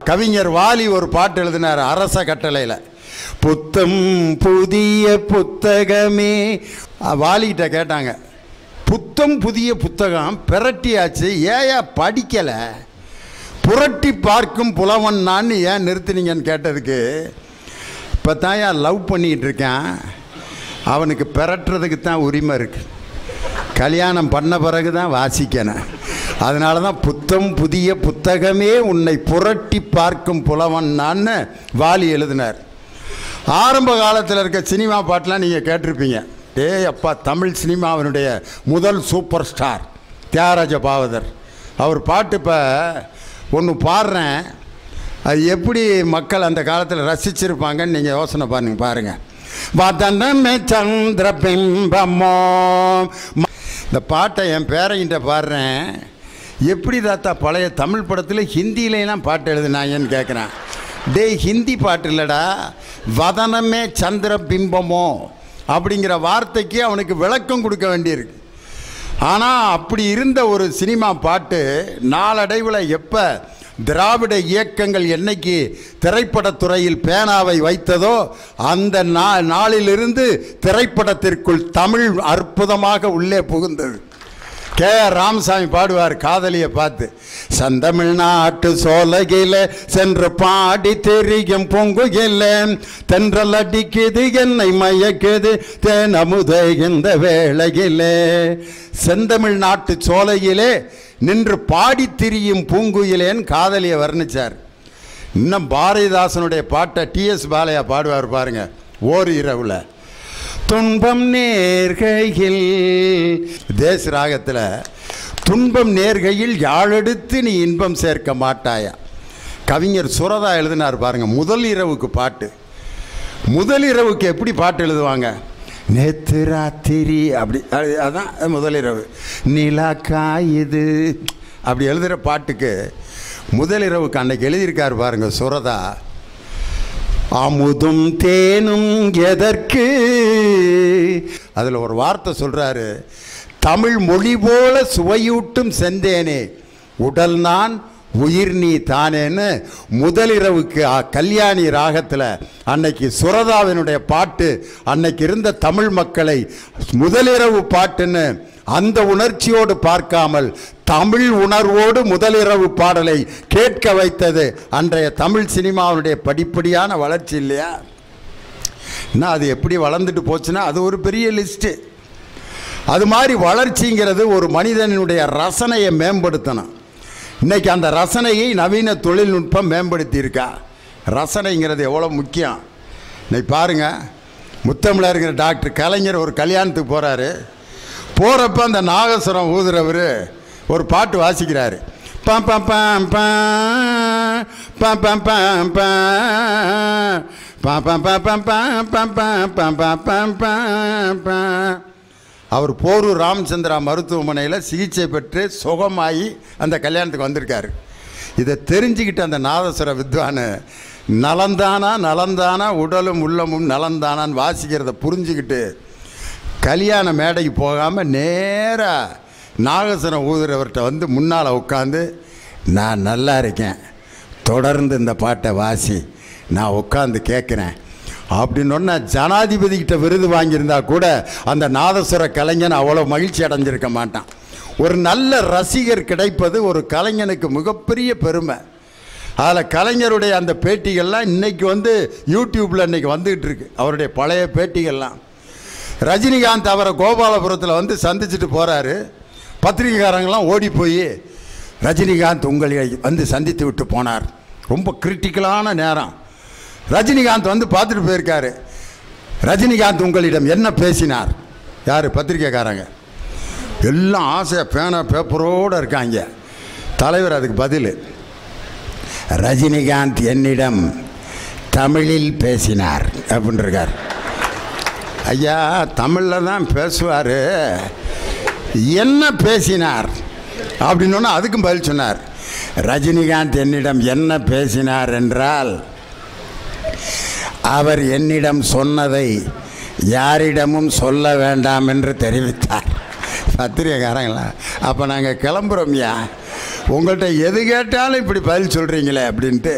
கவிஞர் வாலி ஒரு பாட்டு எழுதினார் அரச கட்டளையில். புத்தம் புதிய புத்தகமே. வாலிகிட்ட கேட்டாங்க, புத்தம் புதிய புத்தகம் பிரட்டியாச்சு, ஏயா படிக்கலை, புரட்டி பார்க்கும் புலவன் நான் ஏன் நிறுத்தினீங்கன்னு கேட்டதுக்கு, இப்போ தான் ஏன் லவ் பண்ணிக்கிட்டு இருக்கேன், அவனுக்கு பெறட்டுறதுக்கு தான் உரிமை இருக்குது, கல்யாணம் பண்ண பிறகு தான் வாசிக்கணும், அதனால தான் புத்தம் புதிய புத்தகமே உன்னை புரட்டி பார்க்கும் புலவன் நான் வாலி எழுதினார். ஆரம்ப காலத்தில் இருக்க சினிமா பாட்டெலாம் நீங்கள் கேட்டிருப்பீங்க. அப்பா, தமிழ் சினிமாவினுடைய முதல் சூப்பர் ஸ்டார் தியாகராஜ பாவதர். அவர் பாட்டு இப்போ ஒன்று பாடுறேன், அது எப்படி மக்கள் அந்த காலத்தில் ரசிச்சிருப்பாங்கன்னு நீங்கள் யோசனை பாருங்கள். வதனமே சந்திர பிம்பமோ. இந்த பாட்டை என் பேரையிட்ட பாடுறேன், எப்படி தாத்தா பழைய தமிழ் படத்தில் ஹிந்தியிலாம் பாட்டு எழுதுனாங்கன்னு கேட்குறான். ஹிந்தி பாட்டு இல்லைடா, வதனமே சந்திர பிம்பமோ அப்படிங்கிற வார்த்தைக்கு அவனுக்கு விளக்கம் கொடுக்க வேண்டியிருக்கு. ஆனால் அப்படி இருந்த ஒரு சினிமா பாட்டு நாளடைவில் எப்போ திராவிட இயக்கங்கள் என்னைக்கு திரைப்படத்துறையில் பேனாவை வைத்ததோ அந்த நாளிலிருந்து திரைப்படத்திற்குள் தமிழ் அற்புதமாக உள்ளே புகுந்தது. கே ராமசாமி பாடுவார் காதலியை பார்த்து, செந்தமிழ்நாட்டு சோலையில சென்று பாடி தெரியும் பொங்குகில, தென்றல் அடிக்குது என்னை மயக்குது தேனமுதை இந்த வேளையிலே. செந்தமிழ்நாட்டு சோலையிலே நின்று பாடி திரியும் பூங்குயிலேன்னு காதலியை வர்ணிச்சார். இன்னும் பாரதிதாசனுடைய பாட்டை டிஎஸ் பாலையா பாடுவார் பாருங்க, ஓர் இரவுல. துன்பம் நேர்கையில், தேச ராகத்தில், துன்பம் நேர்கையில் யாழெடுத்து நீ இன்பம் சேர்க்க மாட்டாயா. கவிஞர் சுரதா எழுதினார் பாருங்க முதல் இரவுக்கு பாட்டு. முதல் இரவுக்கு எப்படி பாட்டு எழுதுவாங்க, நேத்து ராத்திரி அப்படி, அதான் முதல் இரவு. நிலா காயுது அப்படி எழுதுகிற பாட்டுக்கு முதல் இரவுக்கு அன்னைக்கு எழுதியிருக்கார் பாருங்க சுரதா. அமுதும் தேனும் எதற்கு, அதில் ஒரு வார்த்தை சொல்கிறாரு, தமிழ் மொழி போல சுவையூட்டும் செந்தேனே உடல் நான் உயிர் நீ தானேன்னு முதலிரவுக்கு கல்யாணி ராகத்தில் அன்னைக்கு சுரதாவினுடைய பாட்டு அன்னைக்கு இருந்த தமிழ் மக்களை முதலிரவு பாட்டுன்னு அந்த உணர்ச்சியோடு பார்க்காமல் தமிழ் உணர்வோடு முதலிரவு பாடலை கேட்க வைத்தது அன்றைய தமிழ் சினிமாவுடைய படிப்படியான வளர்ச்சி இல்லையா? இன்னும் அது எப்படி வளர்ந்துட்டு போச்சுன்னா அது ஒரு பெரிய லிஸ்ட்டு. அது மாதிரி வளர்ச்சிங்கிறது ஒரு மனிதனுடைய ரசனையை மேம்படுத்தணும். இன்றைக்கி அந்த ரசனையை நவீன தொழில்நுட்பம் மேம்படுத்தி இருக்கா. ரசனைங்கிறது எவ்வளோ முக்கியம். இன்னைக்கு பாருங்கள், முத்தமிழருங்கிற டாக்டர் கலைஞர் ஒரு கல்யாணத்துக்கு போகிறாரு. போகிறப்ப அந்த நாகஸ்வரம் ஊதுறவர் ஒரு பாட்டு வாசிக்கிறாரு. பம் பம் பம் பம் பம் பம் பம் பம் பம் பம் பம் பம் பம். அவர் போரூர் ராமச்சந்திரா மருத்துவமனையில் சிகிச்சை பெற்று சுகமாகி அந்த கல்யாணத்துக்கு வந்திருக்காரு. இதை தெரிஞ்சுக்கிட்டு அந்த நாதஸ்வர வித்வான் நலந்தானா நலந்தானா உடலும் உள்ளமும் நலந்தானான்னு வாசிக்கிறத புரிஞ்சுக்கிட்டு கல்யாண மேடைக்கு போகாமல் நேராக நாகஸ்வரம் ஊதுறவர்கிட்ட வந்து முன்னால் உட்காந்து, நான் நல்லா இருக்கேன், தொடர்ந்து இந்த பாட்டை வாசி, நான் உட்காந்து கேட்குறேன் அப்படின்னு ஜனாதிபதிக்கிட்ட விருது வாங்கியிருந்தா கூட அந்த நாதஸ்வர கலைஞன் அவ்வளோ மகிழ்ச்சி அடைஞ்சிருக்க மாட்டான். ஒரு நல்ல ரசிகர் கிடைப்பது ஒரு கலைஞனுக்கு மிகப்பெரிய பெருமை. அதில் கலைஞருடைய அந்த பேட்டிகள்லாம் இன்றைக்கி யூடியூப்பில் இன்றைக்கி வந்துக்கிட்டு இருக்கு. அவருடைய பழைய பேட்டிகள்லாம் ரஜினிகாந்த் அவரை கோபாலபுரத்தில் சந்திச்சுட்டு போகிறாரு. பத்திரிகைக்காரங்களாம் ஓடி போய் ரஜினிகாந்த் உங்களை சந்தித்து விட்டு போனார். ரொம்ப கிரிட்டிக்கலான நேரம். ரஜினிகாந்த் பார்த்துட்டு போயிருக்காரு. ரஜினிகாந்த் உங்களிடம் என்ன பேசினார்? யார்? பத்திரிக்கைக்காரங்க எல்லாம் ஆசையாக பேனா பேப்பரோடு இருக்காங்க. தலைவர் அதுக்கு பதில், ரஜினிகாந்த் என்னிடம் தமிழில் பேசினார் அப்படின்ட்டுருக்கார். ஐயா, தமிழில் தான் பேசுவார், என்ன பேசினார் அப்படின்னோன்னா அதுக்கும் பதில் சொன்னார். ரஜினிகாந்த் என்னிடம் என்ன பேசினார் என்றால், அவர் என்னிடம் சொன்னதை யாரிடமும் சொல்ல வேண்டாம் என்று தெரிவித்தார். பத்திரிகைக்காரங்களா, அப்போ நாங்கள் கிளம்புறோம்யா, உங்கள்கிட்ட எது கேட்டாலும் இப்படி பதில் சொல்கிறீங்களே அப்படின்ட்டு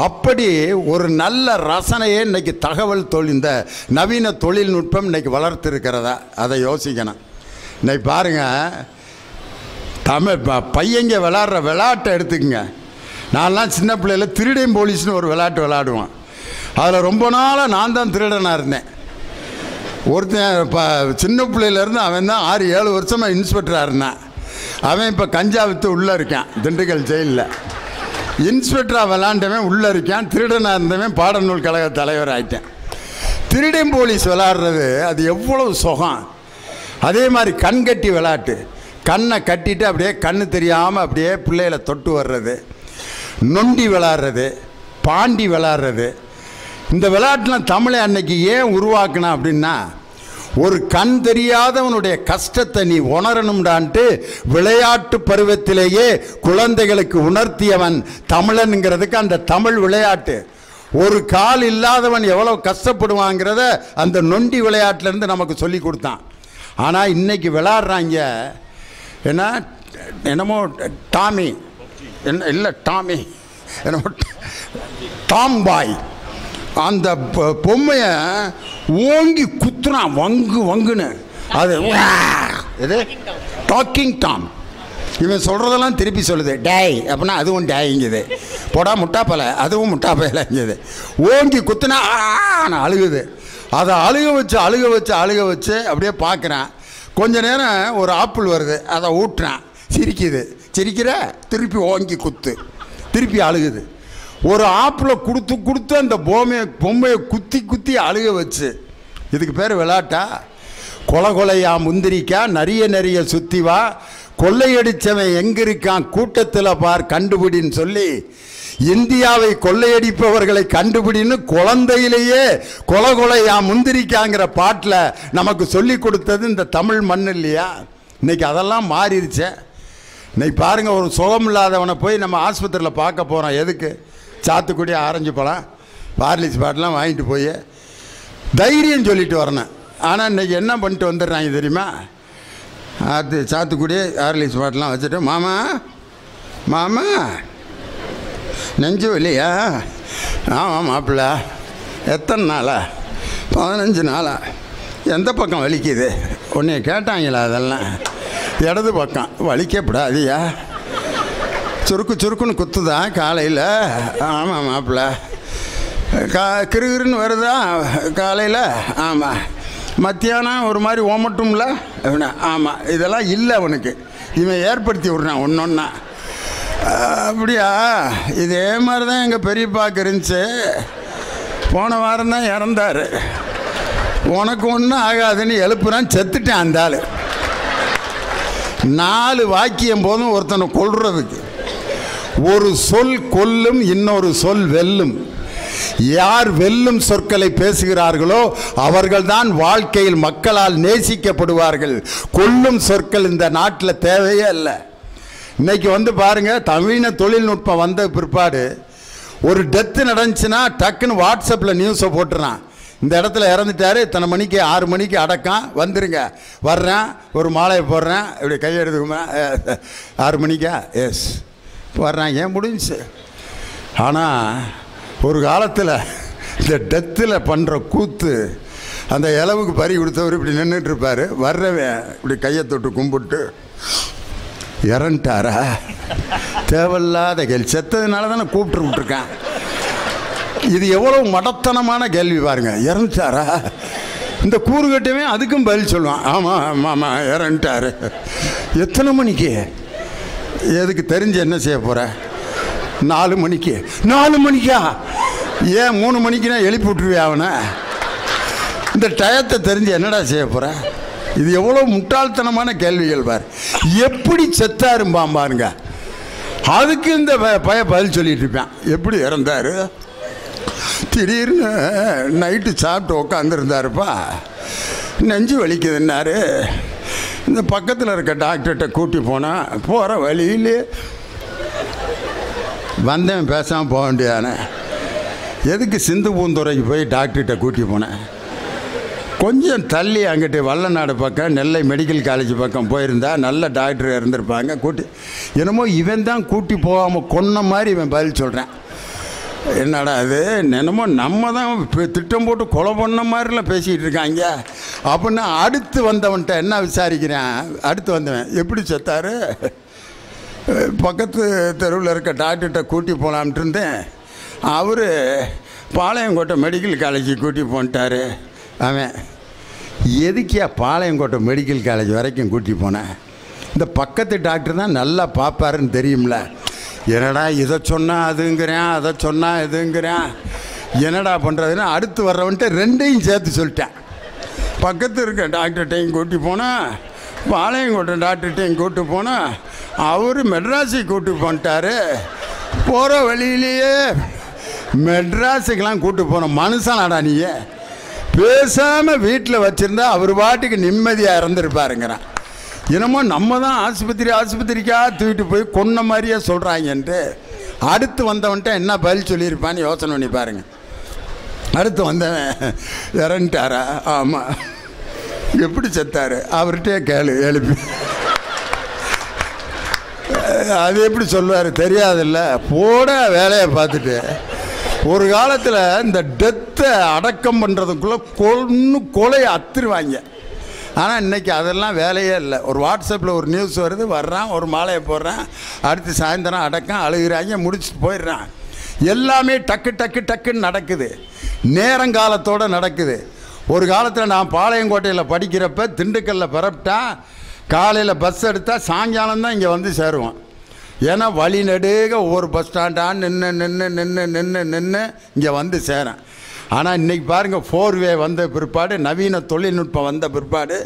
அப்படி ஒரு நல்ல ரசனையே இன்றைக்கி தகவல் இந்த நவீன தொழில்நுட்பம் இன்றைக்கி வளர்த்துருக்கிறதா அதை யோசிக்கணும். இன்றைக்கி பாருங்கள், பையங்க விளாட்ற விளையாட்டை எடுத்துக்கங்க. நான்லாம் சின்ன பிள்ளையில் திருடன் போலீஸ்னு ஒரு விளையாட்டு விளையாடுவான். அதில் ரொம்ப நாளாக நான் தான் திருடனாக இருந்தேன். ஒருத்தன் சின்ன பிள்ளையிலேருந்து அவன் தான் 6-7 வருஷமாக இன்ஸ்பெக்டராக இருந்தான். அவன் இப்போ கஞ்சா விற்று உள்ளே இருக்கான் திண்டுக்கல் ஜெயிலில். இன்ஸ்பெக்டராக விளாண்டவன் உள்ளே இருக்கான். திருடனாக இருந்தவன் பாடநூல் கழக தலைவர் ஆகிட்டேன். திருடன் போலீஸ் விளாட்றது அது எவ்வளவு சுகம். அதே மாதிரி கண் கட்டி விளையாட்டு, கண்ணை கட்டிட்டு அப்படியே கண்ணு தெரியாமல் அப்படியே பிள்ளைகளை தொட்டு வர்றது, நொண்டி விளாட்றது, பாண்டி விளாட்றது. இந்த விளையாட்டுலாம் தமிழை அன்னைக்கு ஏன் உருவாக்குனா அப்படின்னா, ஒரு கண் தெரியாதவனுடைய கஷ்டத்தை நீ உணரணும்டான்ட்டு விளையாட்டு பருவத்திலேயே குழந்தைகளுக்கு உணர்த்தியவன் தமிழனுங்கிறதுக்கு அந்த தமிழ் விளையாட்டு. ஒரு கால் இல்லாதவன் எவ்வளோ கஷ்டப்படுவாங்கிறத அந்த நொண்டி விளையாட்டிலேருந்து நமக்கு சொல்லி கொடுத்தான். ஆனால் இன்றைக்கி விளையாடுறாங்க என்னமோ டாமி, என்ன இல்லை டாமி, என்னமோ டாம்பாய். அந்த பொம்மையை ஓங்கி குத்துறான் வங்கு வங்குன்னு. அது இது டாக்கிங் டாம். இவன் சொல்கிறதெல்லாம் திருப்பி சொல்லுது டேய் அப்படின்னா அதுவும் டேய்ங்குது. பொடா முட்டாப்பல அதுவும் முட்டாப்பையிலங்குது. ஓங்கி குத்துனா அழுகுது. அதை அழுக வச்சு அப்படியே பார்க்குறான். கொஞ்ச நேரம் ஒரு ஆப்பிள் வருது, அதை ஊட்டுறான், சிரிக்கிற திருப்பி ஓங்கி குத்து, திருப்பி அழுகுது. ஒரு ஆப்பிளை கொடுத்து அந்த பொம்மையை குத்தி அழுக வச்சு. இதுக்கு பேர் விளையாட்டா? கொலையா முந்திரிக்கா, நிறைய சுற்றி வா, கொள்ளையடித்தவன் எங்கே இருக்கான் கூட்டத்தில் பார் கண்டுபிடின்னு சொல்லி இந்தியாவை கொள்ளையடிப்பவர்களை கண்டுபிடின்னு குழந்தையிலேயே கொலையா முந்திரிக்காங்கிற பாட்டில் நமக்கு சொல்லி கொடுத்தது இந்த தமிழ் மண் இல்லையா? இன்றைக்கி அதெல்லாம் மாறிடுச்சே. இன்றைக்கி பாருங்கள், ஒரு சுகம் இல்லாதவனை போய் நம்ம ஆஸ்பத்திரியில் பார்க்க போகிறோம். எதுக்கு? சாத்துக்குடி, ஆரஞ்சு பழம், பார்லிஸ் பாட்டெலாம் வாங்கிட்டு போய் தைரியம் சொல்லிட்டு வரணும். ஆனால் இன்றைக்கி என்ன பண்ணிட்டு வந்துடுறாங்க தெரியுமா? அது சாத்துக்குடி, ஆர்லிஸ் பாட்டெலாம் வச்சுட்டு மாமா நெஞ்சு இல்லையா? ஆமாம் மாப்பிள்ள. எத்தனை நாளா? 15 நாளா. எந்த பக்கம் வலிக்குது? உன்னைய கேட்டாங்களா? அதெல்லாம் இடது பக்கம். வலிக்கப்படாதியா? சுருக்குன்னு குத்துதான் காலையில்? ஆமாம் மாப்பிள்ள. கிருகிருன்னு வருதா காலையில்? ஆமாம். மத்தியானம் ஒரு மாதிரி ஓமட்டும்ல அப்படின்னா? ஆமாம். இதெல்லாம் இல்லை அவனுக்கு, இவன் ஏற்படுத்தி விட்றான் ஒன்றா. அப்படியா? இதே மாதிரி தான் எங்கள் பெரியப்பாக்கு இருந்துச்சு. போன வாரம் தான் இறந்தார். உனக்கு ஒன்றும் ஆகாதுன்னு எழுப்புறான். செத்துட்டேன் அந்த ஆள். 4 வாக்கியம் போதும் ஒருத்தனை கொல்றதுக்கு. ஒரு சொல் கொல்லும், இன்னொரு சொல் வெல்லும். யார் வெல்லும் சொற்களை பேசுகிறார்களோ அவர்கள்தான் வாழ்க்கையில் மக்களால் நேசிக்கப்படுவார்கள். கொல்லும் சொற்கள் இந்த நாட்டில் தேவையே இல்லை. இன்னைக்கு பாருங்க, நவீன தொழில்நுட்பம் வந்த பிற்பாடு ஒரு டெத்து நடந்துச்சுன்னா டக்குன்னு வாட்ஸ்அப்பில் நியூஸை போட்டுறான். இந்த இடத்துல இறந்துட்டாரு, இத்தனை மணிக்கு 6 மணிக்கு அடக்கம், வந்துருங்க, வர்றேன், ஒரு மாலையை போடுறேன், இப்படி கையெடுத்துக்குமா 6 மணிக்கா? எஸ் வர்றாங்க, முடிஞ்சிச்சு. ஆனால் ஒரு காலத்தில் இந்த டெத்தில் பண்ணுற கூத்து, அந்த இளவுக்கு பறி கொடுத்தவர் இப்படி நின்றுட்டு இருப்பார். வர்றவன் இப்படி கையை தொட்டு கும்பிட்டு இறந்துட்டாரா? தேவையில்லாத கேள்வி. செத்ததுனால தானே கூப்பிட்டு விட்டுருக்கான். இது எவ்வளோ மடத்தனமான கேள்வி பாருங்க. இறந்துட்டாரா? இந்த கூறுகட்டவே அதுக்கும் பதில் சொல்லுவான். ஆமாம் இறந்துட்டாரு. எத்தனை மணிக்கு? எதுக்கு? தெரிஞ்சு என்ன செய்ய போகிற? 4 மணிக்கு. 4 மணிக்கா? ஏன் 3 மணிக்குன்னா எழுப்பி விட்டுருவியா அவனை? இந்த டயத்தை தெரிஞ்சு என்னடா செய்ய போகிற? இது எவ்வளோ முட்டாள்தனமான கேள்விகள் பாரு. எப்படி செத்தாரும்பான் பாருங்க. அதுக்கு இந்த பதில் சொல்லிட்டு இருப்பான். எப்படி இறந்தாரு? திடீர்னு நைட்டு சாப்பிட்டு உக்காந்துருந்தாருப்பா, நெஞ்சு வலிக்குதுன்னாரு. இந்த பக்கத்தில் இருக்க டாக்டர்கிட்ட கூட்டி போனால் போகிற வழியிலே வந்தேன், பேசாமல் போக வேண்டியதானே. எதுக்கு சிந்து பூந்துறைக்கு போய் டாக்டர்கிட்ட கூட்டி போனேன்? கொஞ்சம் தள்ளி அங்கிட்டு வல்லநாடு பக்கம் நெல்லை மெடிக்கல் காலேஜ் பக்கம் போயிருந்தா நல்ல டாக்டர் இருந்திருப்பாங்க. கூட்டி என்னமோ இவன் தான் கூட்டி போகாமல் கொன்ன மாதிரி இவன் பதில் சொல்கிறேன். என்னடா அது என்னமோ நம்ம தான் திட்டம் போட்டு கொலை பண்ண மாதிரிலாம் பேசிகிட்டு இருக்காங்க அப்படின்னு அடுத்து வந்தவன்ட்ட என்ன விசாரிக்கிறேன். அடுத்து வந்தவன் எப்படி செத்தாரு, பக்கத்து தெருவில் இருக்க டாக்டர்கிட்ட கூட்டி போகலான்ட்டு இருந்தேன். அவர் பாளையங்கோட்டை மெடிக்கல் காலேஜுக்கு கூட்டி போன்ட்டார். அவன் எதுக்கியா பாளையங்கோட்டை மெடிக்கல் காலேஜ் வரைக்கும் கூட்டி போனேன், இந்த பக்கத்து டாக்டர் தான் நல்லா பார்ப்பாருன்னு தெரியும்ல. என்னடா இதை சொன்னால் அதுங்கிறேன், அதை சொன்னால் இதுங்கிறேன், என்னடா பண்ணுறதுன்னு அடுத்து வர்றவன்ட்டு ரெண்டையும் சேர்த்து சொல்லிட்டேன். பக்கத்து இருக்க டாக்டர்கிட்டையும் கூட்டி போனேன், பாளையங்கோட்டை டாக்டர்கிட்டையும் கூட்டி போனேன். அவர் மெட்ராஸுக்கு கூட்டி போன்ட்டார். போகிற வழியிலேயே மெட்ராஸுக்கெலாம் கூட்டி போன மனுஷனாடா நீ, பேசாமல் வீட்டில் வச்சுருந்தா அவர் பாட்டுக்கு நிம்மதியாக இறந்துருப்பாருங்கிறான். என்னமோ நம்ம தான் ஆஸ்பத்திரிக்காக தூக்கிட்டு போய் கொன்ன மாதிரியே சொல்கிறாங்கன்ட்டு அடுத்து வந்தவன்ட்ட என்ன பதில் சொல்லியிருப்பான்னு யோசனை பண்ணி பாருங்க. அடுத்து வந்தவன் இறந்துட்டாரா, ஆமாம், எப்படி செத்தார் அவர்கிட்டே கேளு எழுப்பி. அது எப்படி சொல்லுவார் தெரியாதில்ல, போட வேலையை பார்த்துட்டு. ஒரு காலத்தில் இந்த டெத்தை அடக்கம் பண்ணுறதுக்குள்ளே கொலையை அத்துருவாங்க. ஆனால் இன்றைக்கி அதெல்லாம் வேலையே இல்லை. ஒரு வாட்ஸ்அப்பில் ஒரு நியூஸ் வருது, வர்றான், ஒரு மாலையை போடுறான், அடுத்து சாயந்தரம் அடக்கம், அழுகிறாங்க, முடிச்சுட்டு போயிடுறான். எல்லாமே டக்கு டக்கு டக்குன்னு நடக்குது, நேரங்காலத்தோடு நடக்குது. ஒரு காலத்தில் நான் பாளையங்கோட்டையில் படிக்கிறப்ப திண்டுக்கல்லில் பிறப்பிட்டா காலையில் பஸ் எடுத்தால் சாயங்காலம் தான் இங்கே வந்து சேருவோம். ஏன்னா வழி நெடுக ஒவ்வொரு பஸ் ஸ்டாண்டாக நின்று நின்று நின்று நின்று நின்று இங்கே வந்து சேரேன். ஆனால் இன்றைக்கி பாருங்கள், 4வே வந்த பிற்பாடு, நவீன தொழில்நுட்பம் வந்த பிற்பாடு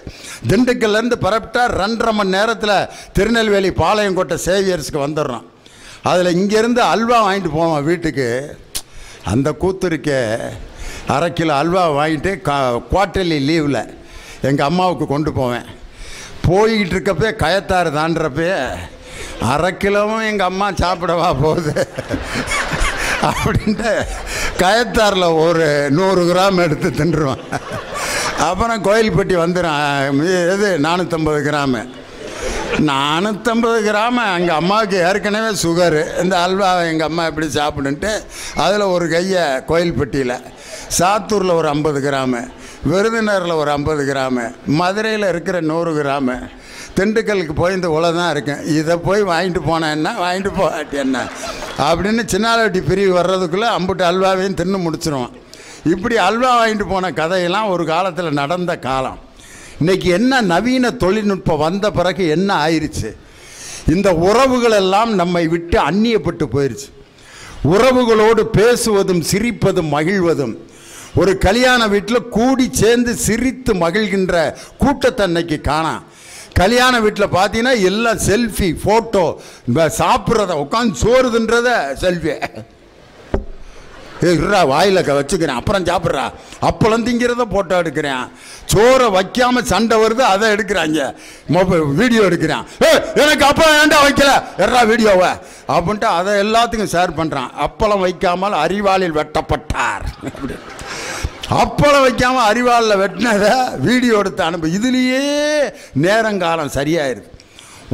திண்டுக்கல்லேருந்து பரப்பிட்டா 2.5 மணி நேரத்தில் திருநெல்வேலி பாளையங்கோட்டை சேவியர்ஸுக்கு வந்துடுறோம். அதில் இங்கேருந்து அல்வா வாங்கிட்டு போவோம் வீட்டுக்கு. அந்த கூத்து இருக்க 1/2 கிலோ அல்வா வாங்கிட்டு குவார்ட்டர்லி லீவில் எங்கள் அம்மாவுக்கு கொண்டு போவேன். போய்கிட்டு இருக்கப்பே கயத்தாறு தாண்டுறப்பே 1/2 கிலோவும் எங்கள் அம்மா சாப்பிடவா போகுது அப்படின்ட்டு கயத்தாரில் ஒரு 100 கிராம் எடுத்து தின்றுவான். அப்புறம் கோயில்பட்டி வந்துடும், இது 450 கிராமு. 450 கிராமு எங்கள் அம்மாவுக்கு ஏற்கனவே சுகரு. இந்த அல்வாவை எங்கள் அம்மா எப்படி சாப்பிடுன்ட்டு அதில் ஒரு கையை கோயில்பட்டியில், சாத்தூரில் ஒரு 50 கிராமு, விருதுநகரில் ஒரு 50 கிராமு, மதுரையில் இருக்கிற 100 கிராமு, திண்டுக்கலுக்கு போய் இந்த உலை தான் இருக்கேன். இதை போய் வாங்கிட்டு போனேன் என்ன, வாங்கிட்டு போகாட்டி என்ன அப்படின்னு சின்னாலவட்டி பிரிவு வர்றதுக்குள்ளே அம்புட்டு அல்வாவையும் தின்னு முடிச்சிருவான். இப்படி அல்வா வாங்கிட்டு போன கதையெல்லாம் ஒரு காலத்தில் நடந்த காலம். இன்றைக்கி என்ன நவீன தொழில்நுட்பம் வந்த பிறகு என்ன ஆயிடுச்சு, இந்த உறவுகளெல்லாம் நம்மை விட்டு அந்நியப்பட்டு போயிடுச்சு. உறவுகளோடு பேசுவதும் சிரிப்பதும் மகிழ்வதும், ஒரு கல்யாண வீட்டில் கூடி சேர்ந்து சிரித்து மகிழ்கின்ற கூட்டத்தை அன்னைக்கு காணாம். கல்யாண வீட்டில் பார்த்தீங்கன்னா எல்லாம் செல்ஃபி, ஃபோட்டோ, சாப்பிட்றத உட்காந்து சோறுதுன்றத செல்ஃபி. இருறா வாயில் வச்சுக்கிறேன், அப்புறம் சாப்பிட்றா, அப்பளம் திங்கிறத ஃபோட்டோ எடுக்கிறேன், சோறை வைக்காமல் சண்டை வருது அதை எடுக்கிறாங்க, வீடியோ எடுக்கிறான். எனக்கு அப்பளம் ஏன்டா வைக்கல, எறா வீடியோவை அப்படின்ட்டு அதை எல்லாத்துக்கும் ஷேர் பண்ணுறான். அப்பளம் வைக்காமல் அறிவாளில் வெட்டப்பட்டார் அப்படி, அப்பளம் வைக்காமல் அறிவாளில் வெட்டினதை வீடியோ எடுத்து அனுப்பு. இதுலேயே நேரங்காலம் சரியாயிருது.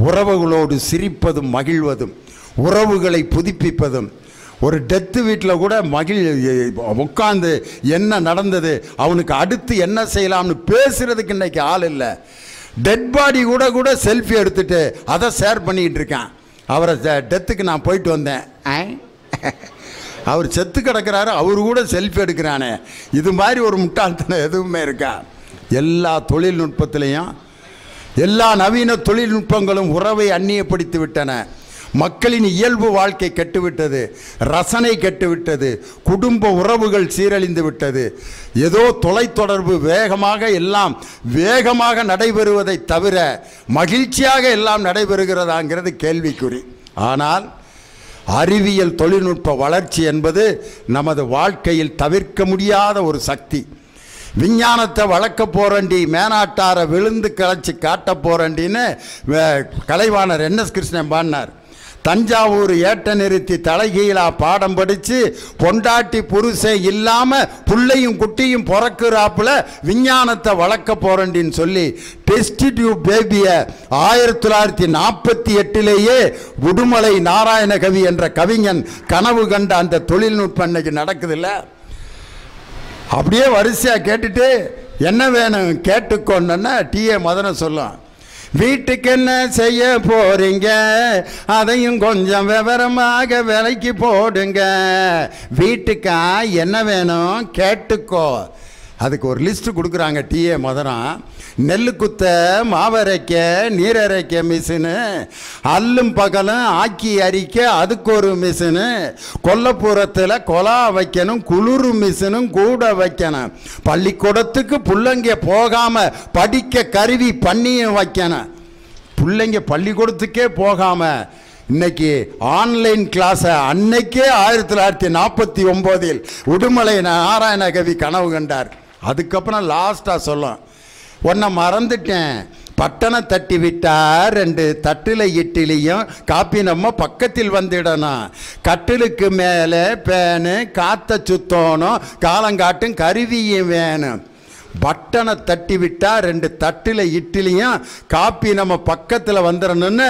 உறவுகளோடு சிரிப்பதும் மகிழ்வதும், உறவுகளை புதுப்பிப்பதும், ஒரு டெத்து வீட்டில் கூட உட்காந்து என்ன நடந்தது, அவனுக்கு அடுத்து என்ன செய்யலாம்னு பேசுகிறதுக்கு இன்றைக்கி ஆள் இல்லை. டெட் பாடி கூட செல்ஃபி எடுத்துகிட்டு அதை ஷேர் பண்ணிக்கிட்டு இருக்கான். அவரை டெத்துக்கு நான் போயிட்டு வந்தேன், அவர் செத்து கிடக்கிறாரு, அவரு கூட செல்ஃபி எடுக்கிறானே. இது மாதிரி ஒரு முட்டாள்தனம் எதுவுமே இருக்கா? எல்லா தொழில்நுட்பத்திலையும், எல்லா நவீன தொழில்நுட்பங்களும் உறவை அந்நியப்படுத்தி விட்டன. மக்களின் இயல்பு வாழ்க்கை கெட்டுவிட்டது, ரசனை கெட்டுவிட்டது, குடும்ப உறவுகள் சீரழிந்து விட்டது. ஏதோ தொலைத்தொடர்பு எல்லாம் வேகமாக நடைபெறுவதை தவிர மகிழ்ச்சியாக எல்லாம் நடைபெறுகிறதாங்கிறது கேள்விக்குறி. ஆனால் அறிவியல் தொழில்நுட்ப வளர்ச்சி என்பது நமது வாழ்க்கையில் தவிர்க்க முடியாத ஒரு சக்தி. விஞ்ஞானத்தை வளர்க்க போறண்டி, மேனாட்டாரை விழுந்து கிளச்சி காட்ட போறண்டின்னு கலைவாணர் NS கிருஷ்ணன் பாடினார். தஞ்சாவூர் ஏட்ட நிறுத்தி தலைகீழா பாடம் படித்து பொண்டாட்டி புருஷன் இல்லாமல் புள்ளையும் குட்டியும் பிறக்குறாப்புல விஞ்ஞானத்தை வளர்க்க போறேன்னு சொல்லி டெஸ்ட் டியூப் பேபியை 1948 உடுமலை நாராயணகவி என்ற கவிஞன் கனவு கண்ட அந்த தொழில்நுட்பம் இன்னைக்கு நடக்குதுல்ல. அப்படியே வரிசையாக கேட்டுட்டு என்ன வேணும் கேட்டுக்கொண்டன்னா டி.ஏ. மதனம் சொல்லும், வீட்டுக்கு என்ன செய்ய போறீங்க அதையும் கொஞ்சம் விவரமாக விலைக்கு போடுங்க, வீட்டுக்கா என்ன வேணும் கேட்டுக்கோ. அதுக்கு ஒரு லிஸ்ட்டு கொடுக்குறாங்க டி.ஏ. மதனம். நெல் குத்த, மாவரைக்க, நீரரைக்க மிஷினு, அல்லும் பகலும் ஆக்கி அரிக்க அதுக்கு ஒரு மிஷினு, கொல்லப்புறத்தில் கொலா வைக்கணும், குளிர் மிஷினும் கூட வைக்கணும், பள்ளிக்கூடத்துக்கு பிள்ளைங்க போகாமல் படிக்க கருவி பண்ணியும் வைக்கணும். பிள்ளைங்க பள்ளிக்கூடத்துக்கே போகாமல் இன்னைக்கு ஆன்லைன் கிளாஸை அன்னைக்கே 1949 உடுமலை நாராயணகவி கனவு கண்டார். அதுக்கப்புறம் லாஸ்ட்டாக சொல்லும், உன்னை மறந்துட்டேன், பட்டனை தட்டி விட்டா 2 தட்டில் இட்லியும் காப்பி நம்ம பக்கத்தில் வந்துடணும், கட்டிலுக்கு மேலே பேனு காற்ற சுத்தணும், காலங்காட்டும் கருவியும் வேணும். பட்டனை தட்டி விட்டா 2 தட்டில் இட்லியும் காப்பி நம்ம பக்கத்தில் வந்துடணும்னு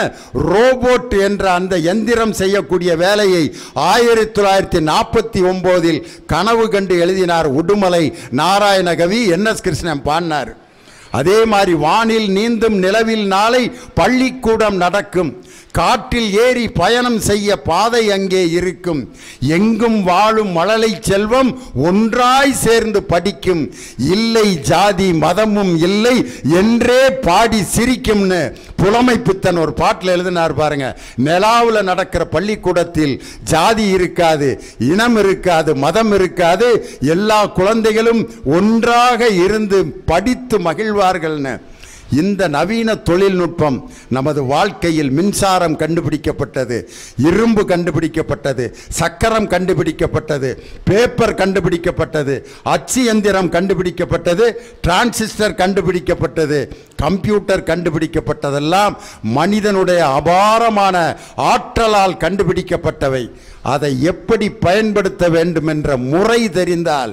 ரோபோட் என்ற அந்த எந்திரம் செய்யக்கூடிய வேலையை 1949 கனவு கண்டு எழுதினார் உடுமலை நாராயணகவி. என்.எஸ். கிருஷ்ணன் பாடினார். அதே மாதிரி வானில் நீந்தும் நிலவில் நாளை பள்ளிக்கூடம் நடக்கும், காற்றில் ஏறி பயணம் செய்ய பாதை அங்கே இருக்கும், எங்கும் வாழும் மழலை செல்வம் ஒன்றாய் சேர்ந்து படிக்கும், இல்லை ஜாதி மதமும் இல்லை என்றே பாடி சிரிக்கும்னு புலமை பித்தன் ஒரு பாட்டில் எழுதினார் பாருங்க. நிலாவில் நடக்கிற பள்ளிக்கூடத்தில் ஜாதி இருக்காது, இனம் இருக்காது, மதம் இருக்காது, எல்லா குழந்தைகளும் ஒன்றாக இருந்து படித்து மகிழ்வார்கள்னு. இந்த நவீன தொழில்நுட்பம் நமது வாழ்க்கையில் மின்சாரம் கண்டுபிடிக்கப்பட்டது, இரும்பு கண்டுபிடிக்கப்பட்டது, சக்கரம் கண்டுபிடிக்கப்பட்டது, பேப்பர் கண்டுபிடிக்கப்பட்டது, அச்சு எந்திரம் கண்டுபிடிக்கப்பட்டது, டிரான்சிஸ்டர் கண்டுபிடிக்கப்பட்டது, கம்ப்யூட்டர் கண்டுபிடிக்கப்பட்டதெல்லாம் மனிதனுடைய அபாரமான ஆற்றலால் கண்டுபிடிக்கப்பட்டவை. அதை எப்படி பயன்படுத்த வேண்டும் என்ற முறை தெரிந்தால்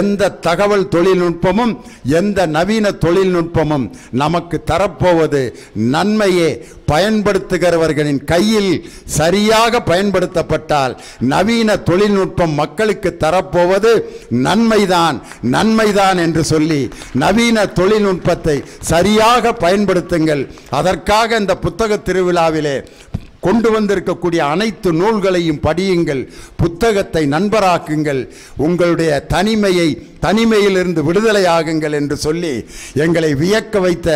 எந்த தகவல் தொழில்நுட்பமும் எந்த நவீன தொழில்நுட்பமும் நமக்கு தரப்போவது நன்மையே. பயன்படுத்துகிறவர்களின் கையில் சரியாக பயன்படுத்தப்பட்டால் நவீன தொழில்நுட்பம் மக்களுக்கு தரப்போவது நன்மைதான், நன்மைதான் என்று சொல்லி நவீன தொழில்நுட்பத்தை சரியாக பயன்படுத்துங்கள். அதற்காக இந்த புத்தக திருவிழாவிலே கொண்டு வந்திருக்கக்கூடிய அனைத்து நூல்களையும் படியுங்கள், புத்தகத்தை நண்பராக்குங்கள், உங்களுடைய தனிமையிலிருந்து விடுதலை ஆகுங்கள் என்று சொல்லி எங்களை வியக்க வைத்த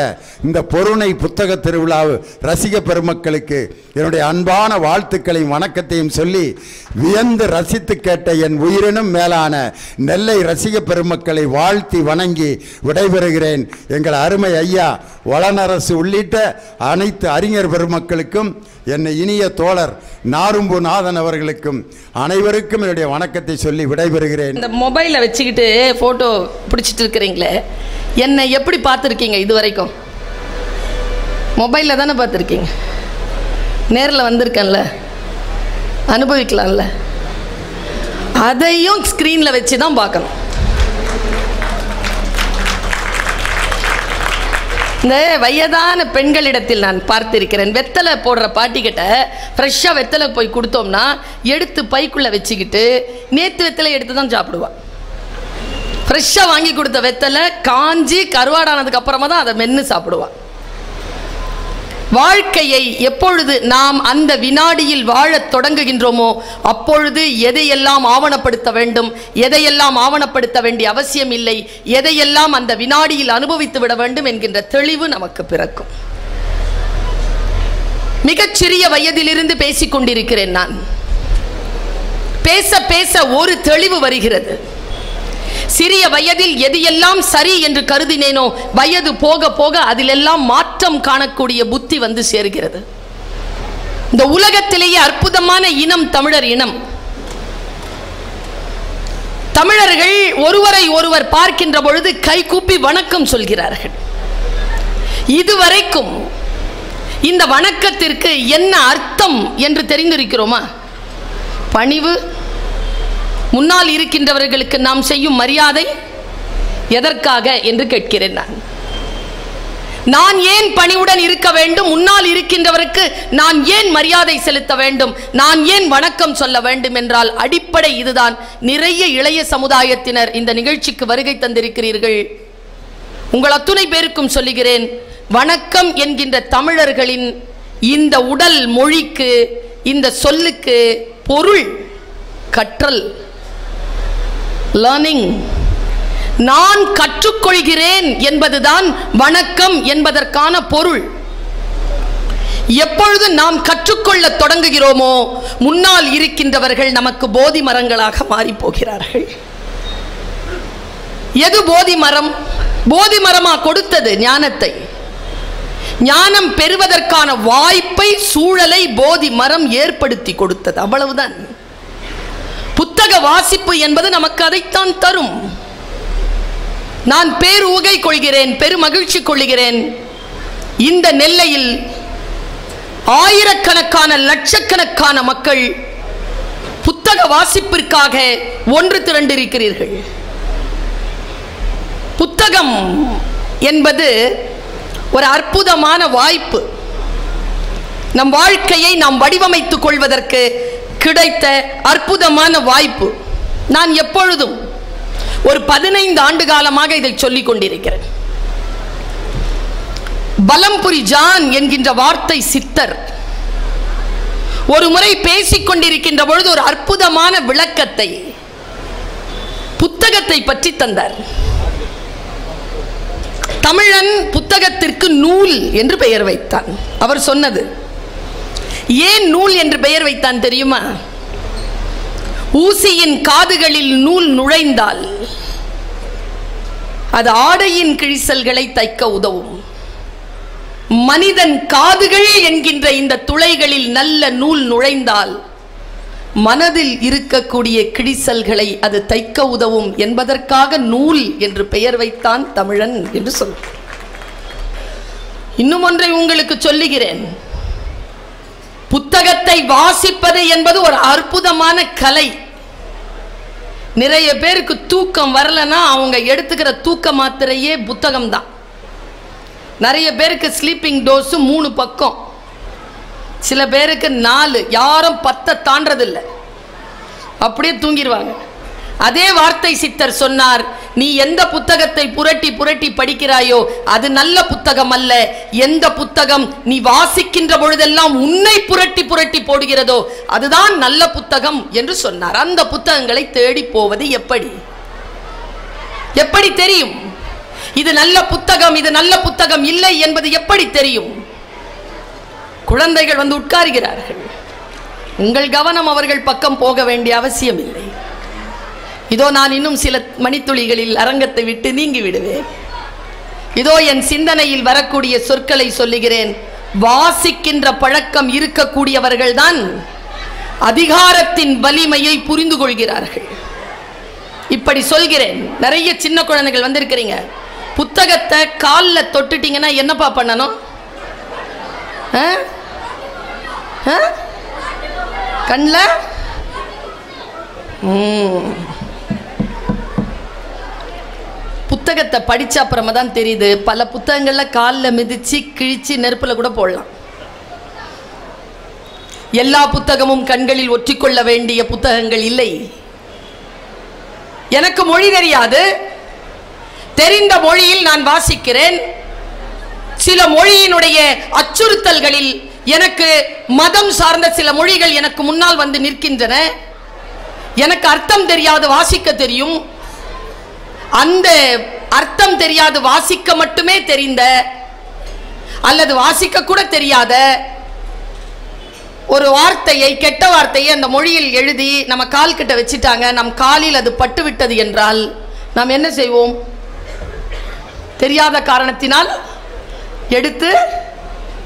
இந்த பொருணை புத்தக திருவிழா ரசிக பெருமக்களுக்கு என்னுடைய அன்பான வாழ்த்துக்களையும் வணக்கத்தையும் சொல்லி வியந்து ரசித்து கேட்ட என் உயிரினும் மேலான நெல்லை ரசிக பெருமக்களை வாழ்த்தி வணங்கி விடைபெறுகிறேன். எங்கள் அருமை ஐயா வளனரசு உள்ளிட்ட அனைத்து அறிஞர் பெருமக்களுக்கும் என்னை இனிய தோழர் நாரும்புநாதன் அவர்களுக்கும் அனைவருக்கும் என்னுடைய வணக்கத்தை சொல்லி விடைபெறுகிறேன். இந்த மொபைலை வச்சுக்கிட்டு போட்டோ பிடிச்சிட்டு இருக்கிறீங்களே, என்னை எப்படி பார்த்துருக்கீங்க? இது வரைக்கும் மொபைலில் தானே பார்த்துருக்கீங்க, நேரில் வந்திருக்கேன்ல, அனுபவிக்கலாம்ல. அதையும் ஸ்க்ரீனில் வச்சு தான் பார்க்கணும். இந்த வயதான பெண்களிடத்தில் நான் பார்த்திருக்கிறேன், வெத்தலை போடுற பாட்டிக்கிட்ட ஃப்ரெஷ்ஷாக வெத்தலை போய் கொடுத்தோம்னா எடுத்து பைக்குள்ளே வச்சுக்கிட்டு நேற்று வெத்தலை எடுத்து தான் சாப்பிடுவாள். ஃப்ரெஷ்ஷாக வாங்கி கொடுத்த வெத்தலை காஞ்சி கருவாடானதுக்கு அப்புறமா தான் அதை மென்று சாப்பிடுவாள். வாழ்க்கையை எப்பொழுது நாம் அந்த வினாடியில் வாழத் தொடங்குகின்றோமோ அப்பொழுது எதையெல்லாம் ஆவணப்படுத்த வேண்டும், எதையெல்லாம் ஆவணப்படுத்த வேண்டிய அவசியம் இல்லை, எதையெல்லாம் அந்த வினாடியில் அனுபவித்து விட வேண்டும் என்கின்ற தெளிவு நமக்கு பிறக்கும். மிகச்சிறிய வயதிலிருந்து பேசிக் கொண்டிருக்கிறேன் நான். பேச பேச ஒரு தெளிவு வருகிறது. சிறிய வயதில் எது எல்லாம் சரி என்று கருதினேனோ வயது போக போக அதிலெல்லாம் மாற்றம் காணக்கூடிய புத்தி வந்து சேர்கிறது. இந்த உலகத்திலேயே அற்புதமான இனம் தமிழர் இனம். தமிழர்கள் ஒருவரை ஒருவர் பார்க்கின்ற பொழுது கை கூப்பி வணக்கம் சொல்கிறார்கள். இதுவரைக்கும் இந்த வணக்கத்திற்கு என்ன அர்த்தம் என்று தெரிந்திருக்கிறோமா? பணிவு, முன்னால் இருக்கின்றவர்களுக்கு நாம் செய்யும் மரியாதை. எதற்காக என்று கேட்கிறேன். நான் ஏன் பணிவுடன் இருக்க வேண்டும்? முன்னால் இருக்கின்றவருக்கு நான் ஏன் மரியாதை செலுத்த வேண்டும்? நான் ஏன் வணக்கம் சொல்ல வேண்டும் என்றால் அடிப்படை இதுதான். நிறைய இளைய சமுதாயத்தினர் இந்த நிகழ்ச்சிக்கு வருகை தந்திருக்கிறீர்கள். உங்கள் அத்துணை பேருக்கும் சொல்லுகிறேன், வணக்கம் என்கின்ற தமிழர்களின் இந்த உடல் மொழிக்கு, இந்த சொல்லுக்கு பொருள் கற்றல், லேர்னிங். நான் கற்றுக்கொள்கிறேன் என்பதுதான் வணக்கம் என்பதற்கான பொருள். எப்பொழுது நாம் கற்றுக்கொள்ள தொடங்குகிறோமோ முன்னால் இருக்கின்றவர்கள் நமக்கு போதி மரங்களாக மாறி போகிறார்கள். எது போதி மரம்? போதி மரமா கொடுத்தது ஞானத்தை. ஞானம் பெறுவதற்கான வாய்ப்பை, சூழலை போதி மரம் ஏற்படுத்தி கொடுத்தது. அவ்வளவுதான். புத்தக வாசிப்பு என்பது நமக்கு அதைத்தான் தரும். நான் பேருகை கொள்கிறேன், பெருமகிழ்ச்சி கொள்கிறேன். இந்த நெல்லையில் ஆயிரக்கணக்கான லட்சக்கணக்கான மக்கள் புத்தக வாசிப்பிற்காக ஒன்று திரண்டிருக்கிறீர்கள். புத்தகம் என்பது ஒரு அற்புதமான வாய்ப்பு. நம் வாழ்க்கையை நாம் வடிவமைத்துக் கொள்வதற்கு கிடைத்த அற்புதமான வாய்ப்பு. நான் எப்பொழுதும் ஒரு 15 ஆண்டு காலமாக இதை சொல்லிக் கொண்டிருக்கிறேன். பலம்புரி ஜான் என்கின்ற வார்த்தை சித்தர் ஒரு முறை பேசிக் கொண்டிருக்கின்ற பொழுது ஒரு அற்புதமான விளக்கத்தை, புத்தகத்தை பற்றி தந்தார். தமிழன் புத்தகத்திற்கு நூல் என்று பெயர் வைத்தான். அவர் சொன்னது, ஏன் நூல் என்று பெயர் வைத்தான் தெரியுமா? ஊசியின் காதுகளில் நூல் நுழைந்தால் அது ஆடையின் கிழிசல்களை தைக்க உதவும். மனிதன் காதுகள் என்கின்ற இந்த துளைகளில் நல்ல நூல் நுழைந்தால் மனதில் இருக்கக்கூடிய கிழிசல்களை அது தைக்க உதவும் என்பதற்காக நூல் என்று பெயர் வைத்தான் தமிழன் என்று சொல். இன்னும் ஒன்றை உங்களுக்கு சொல்லுகிறேன். புத்தகத்தை வாசிப்பது என்பது ஒரு அற்புதமான கலை. நிறைய பேருக்கு தூக்கம் வரலன்னா அவங்க எடுத்துக்கிற தூக்க மாத்திரையே புத்தகம் தான். நிறைய பேருக்கு ஸ்லீப்பிங் டோஸ் 3 பக்கம், சில பேருக்கு 4, யாரும் 10 தாண்டதில்லை, அப்படியே தூங்கிடுவாங்க. அதே வார்த்தை சித்தர் சொன்னார், நீ எந்த புத்தகத்தை புரட்டி புரட்டி படிக்கிறாயோ அது நல்ல புத்தகம் அல்ல. எந்த புத்தகம் நீ வாசிக்கின்ற பொழுதெல்லாம் உன்னை புரட்டி புரட்டி போடுகிறதோ அதுதான் நல்ல புத்தகம் என்று சொன்னார். அந்த புத்தகங்களை தேடி போவது எப்படி எப்படி தெரியும்? இது நல்ல புத்தகம், இது நல்ல புத்தகம் இல்லை என்பது எப்படி தெரியும்? குழந்தைகள் வந்து உட்காருகிறார்கள், உங்கள் கவனம் அவர்கள் பக்கம் போக வேண்டிய அவசியம் இல்லை. இதோ நான் இன்னும் சில மணித்துளிகளில் அரங்கத்தை விட்டு நீங்கி விடுவேன். இதோ என் சிந்தனையில் வரக்கூடிய சொற்களை சொல்லுகிறேன். வாசிக்கின்ற பழக்கம் இருக்கக்கூடியவர்கள் தான் அதிகாரத்தின் வலிமையை புரிந்து கொள்கிறார்கள். இப்படி சொல்கிறேன். நிறைய சின்ன குழந்தைகள் வந்திருக்கிறீங்க. புத்தகத்தை காலில் தொட்டுட்டீங்கன்னா என்னப்பா பண்ணணும்? கண்ணில் புத்தகத்தை படிச்ச அப்புறமா தான் தெரியுது, பல புத்தகங்கள்ல காலில் மிதிச்சு கிழிச்சு நெருப்புல கூட போடலாம். எல்லா புத்தகமும் கண்களில் ஒற்றிக்கொள்ள வேண்டிய புத்தகங்கள் இல்லை. எனக்கு மொழி தெரியாது, தெரிந்த மொழியில் நான் வாசிக்கிறேன். சில மொழியினுடைய அச்சுறுத்தல்களில் எனக்கு மதம் சார்ந்த சில மொழிகள் எனக்கு முன்னால் வந்து நிற்கின்றன. எனக்கு அர்த்தம் தெரியாது, வாசிக்க தெரியும். அந்த அர்த்தம் தெரியாது, வாசிக்க மட்டுமே தெரிந்த அல்லது வாசிக்க கூட தெரியாத ஒரு வார்த்தையை, கெட்ட வார்த்தையை அந்த மொழியில் எழுதி நம்ம கால் கிட்ட வச்சிட்டாங்க, நம் காலில் அது பட்டு விட்டது என்றால் நாம் என்ன செய்வோம்? தெரியாத காரணத்தினால் எடுத்து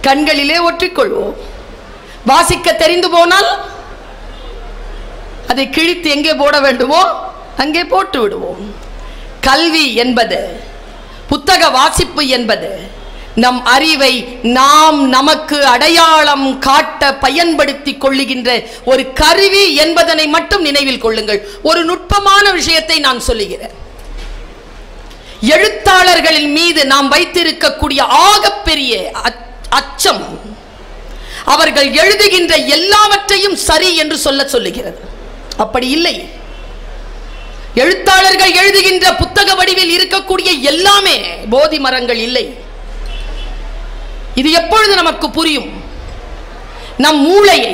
கண்களிலே ஒற்றிக்கொள்வோம். வாசிக்க தெரிந்து போனால் அதை கிழித்து எங்கே போட வேண்டுமோ அங்கே போட்டு விடுவோம். கல்வி என்பது, புத்தக வாசிப்பு என்பது நம் அறிவை நாம் நமக்கு அடையாளம் காட்ட பயன்படுத்திக் கொள்ளுகின்ற ஒரு கருவி என்பதனை மட்டும் நினைவில் கொள்ளுங்கள். ஒரு நுட்பமான விஷயத்தை நான் சொல்லுகிறேன். எழுத்தாளர்களின் மீது நாம் வைத்திருக்கக்கூடிய ஆகப்பெரிய அச்சம் அவர்கள் எழுதுகின்ற எல்லாவற்றையும் சரி என்று சொல்லுகிறது. அப்படி இல்லை. எழுத்தாளர்கள் எழுதுகின்ற புத்தக வடிவில் இருக்கக்கூடிய எல்லாமே போதி மரங்கள் இல்லை. இது எப்பொழுது நமக்கு புரியும்? நம் மூளையை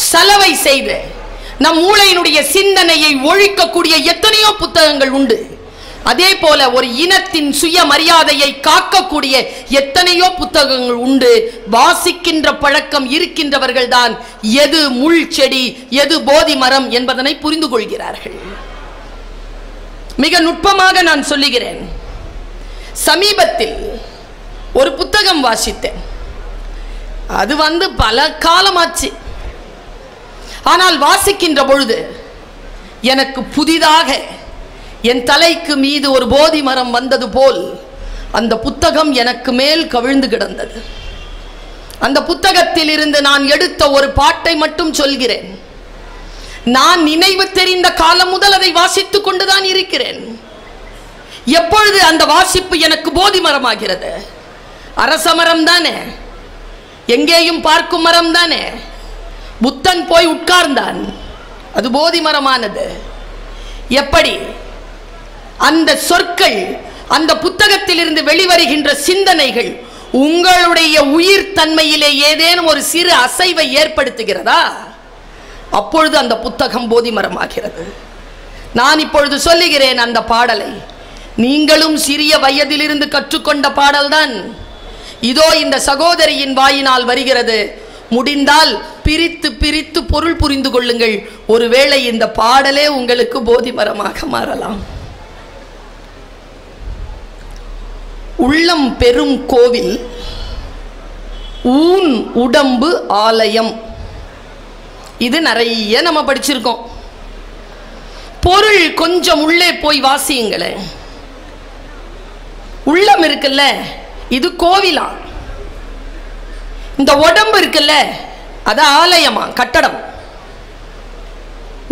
சலவை செய்து நம் மூளையினுடைய சிந்தனையை ஒழிக்கக்கூடிய எத்தனையோ புத்தகங்கள் உண்டு. அதே போல ஒரு இனத்தின் சுயமரியாதையை காக்கக்கூடிய எத்தனையோ புத்தகங்கள் உண்டு. வாசிக்கின்ற பழக்கம் இருக்கின்றவர்கள் தான் எது முள் செடி எது போதி மரம் என்பதனை புரிந்து கொள்கிறார்கள். மிக நுட்பமாக நான் சொல்லுகிறேன். சமீபத்தில் ஒரு புத்தகம் வாசித்தேன். அது பல காலமாச்சு. ஆனால் வாசிக்கின்ற பொழுது எனக்கு புதிதாக என் தலைக்கு மீது ஒரு போதி மரம் வந்தது போல் அந்த புத்தகம் எனக்கு மேல் கவிழ்ந்து கிடந்தது. அந்த புத்தகத்தில் இருந்து நான் எடுத்த ஒரு பாட்டை மட்டும் சொல்கிறேன். நான் நினைவு தெரிந்த காலம் முதல் அதை வாசித்துக் கொண்டுதான் இருக்கிறேன். எப்பொழுது அந்த வாசிப்பு எனக்கு போதி மரமாகிறது? அரச மரம் தானே, எங்கேயும் பார்க்கும் மரம் தானே. புத்தன் போய் உட்கார்ந்தான், அது போதி மரமானது. எப்படி அந்த சொற்கள், அந்த புத்தகத்தில் இருந்து வெளிவருகின்ற சிந்தனைகள் உங்களுடைய உயிர் தன்மையிலே ஏதேனும் ஒரு சிறு அசைவை ஏற்படுத்துகிறதா? அப்பொழுது அந்த புத்தகம் போதி மரமாகிறது. நான் இப்பொழுது சொல்லுகிறேன் அந்த பாடலை. நீங்களும் சிறிய வயதிலிருந்து கற்றுக்கொண்ட பாடல்தான். இதோ இந்த சகோதரியின் வாயினால் வருகிறது. முடிந்தால் பிரித்து பிரித்து பொருள் புரிந்து கொள்ளுங்கள். ஒருவேளை இந்த பாடலே உங்களுக்கு போதி மரமாக மாறலாம். உள்ளம் பெரும் கோவில், ஊன் உடம்பு ஆலயம். இது நிறைய நம்ம படிச்சிருக்கோம். பொருள் கொஞ்சம் உள்ளே போய் வாசியுங்களேன். உள்ளம் இருக்குல்ல, இது கோவிலா. இந்த உடம்பு இருக்குல்ல, அது ஆலயமா, கட்டடம்.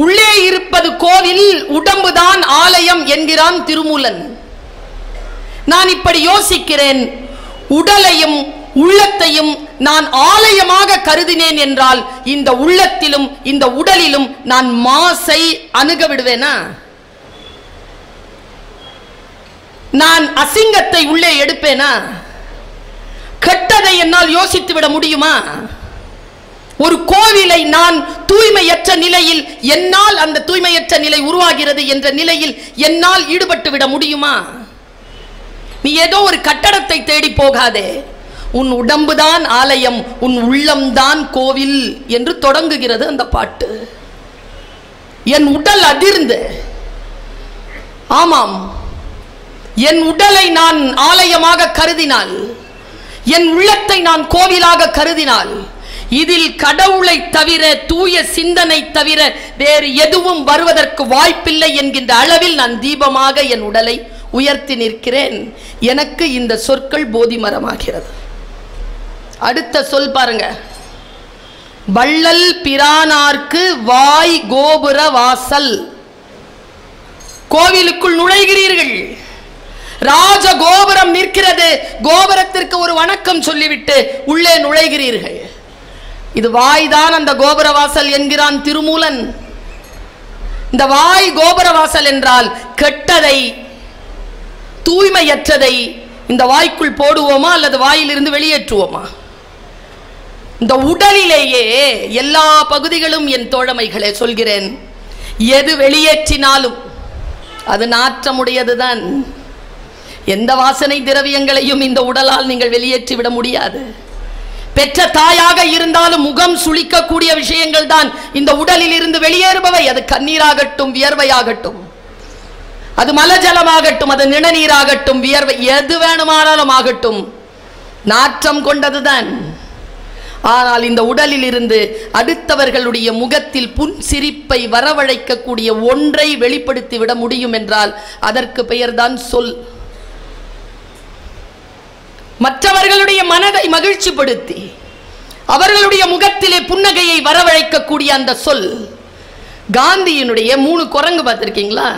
உள்ளே இருப்பது கோவில், உடம்புதான் ஆலயம் என்கிறான் திருமூலன். நான் இப்படி யோசிக்கிறேன். உடலையும் உள்ளத்தையும் நான் ஆலயமாக கருதினேன் என்றால் இந்த உள்ளத்திலும் இந்த உடலிலும் நான் மாசை அணுக விடுவேனா? நான் அசிங்கத்தை உள்ளே எடுப்பேனா? கெட்டதை என்னால் யோசித்து விட முடியுமா? ஒரு கோவிலை நான் தூய்மையற்ற நிலையில், என்னால் அந்த தூய்மையற்ற நிலை உருவாகிறது என்ற நிலையில் என்னால் ஈடுபட்டு விட முடியுமா? நீ ஏதோ ஒரு கட்டடத்தை தேடி போகாதே. உன் உடம்புதான் ஆலயம், உன் உள்ளம்தான் கோவில் என்று தொடங்குகிறது அந்த பாட்டு. என் உடல் அதிர்ந்து, ஆமாம், என் உடலை நான் ஆலயமாக கருதினால், என் உள்ளத்தை நான் கோவிலாக கருதினால், இதில் கடவுளை தவிர, தூய சிந்தனை தவிர வேறு எதுவும் வருவதற்கு வாய்ப்பில்லை என்கின்ற அளவில் நான் தீபமாக என் உடலை உயர்த்தி நிற்கிறேன். எனக்கு இந்த சொற்கள் போதி மரமாகிறது. அடுத்த சொல் பாருங்க. வள்ளல் பிரானார்க்கு வாய் கோபுர வாசல். கோவிலுக்குள் நுழைகிறீர்கள், ராஜ கோபுரம் நிற்கிறது, கோபுரத்திற்கு ஒரு வணக்கம் சொல்லிவிட்டு உள்ளே நுழைகிறீர்கள். இது வாய்தான் அந்த கோபுர வாசல் என்கிறான் திருமூலன். இந்த வாய் கோபுர வாசல் என்றால் கெட்டதை, தூய்மையற்றதை இந்த வாய்க்குள் போடுவோமா அல்லது வாயிலிருந்து வெளியேற்றுவோமா? இந்த உடலிலேயே எல்லா பகுதிகளும், என் தோழமைகளே சொல்கிறேன், எது வெளியேற்றினாலும் அது நாற்றமுடையதுதான். எந்த வாசனை திரவியங்களையும் இந்த உடலால் நீங்கள் வெளியேற்றி விட முடியாது. பெற்ற தாயாக இருந்தாலும் முகம் சுளிக்கக்கூடிய விஷயங்கள் தான் இந்த உடலில் இருந்து வெளியேறுபவை. அது கண்ணீராகட்டும், வியர்வையாகட்டும், அது மலஜலமாகட்டும், அது நிணநீராகட்டும், வியர்வை எது வேணுமானாலும் ஆகட்டும், நாற்றம் கொண்டதுதான். ஆனால் இந்த உடலில் இருந்து அடுத்தவர்களுடைய முகத்தில் புன் சிரிப்பை வரவழைக்கக்கூடிய ஒன்றை வெளிப்படுத்தி விட முடியும் என்றால் அதற்கு பெயர்தான் சொல். மற்றவர்களுடைய மனதை மகிழ்ச்சிப்படுத்தி அவர்களுடைய முகத்திலே புன்னகையை வரவழைக்கக்கூடிய அந்த சொல். காந்தியினுடைய 3 குரங்கு பார்த்திருக்கீங்களா?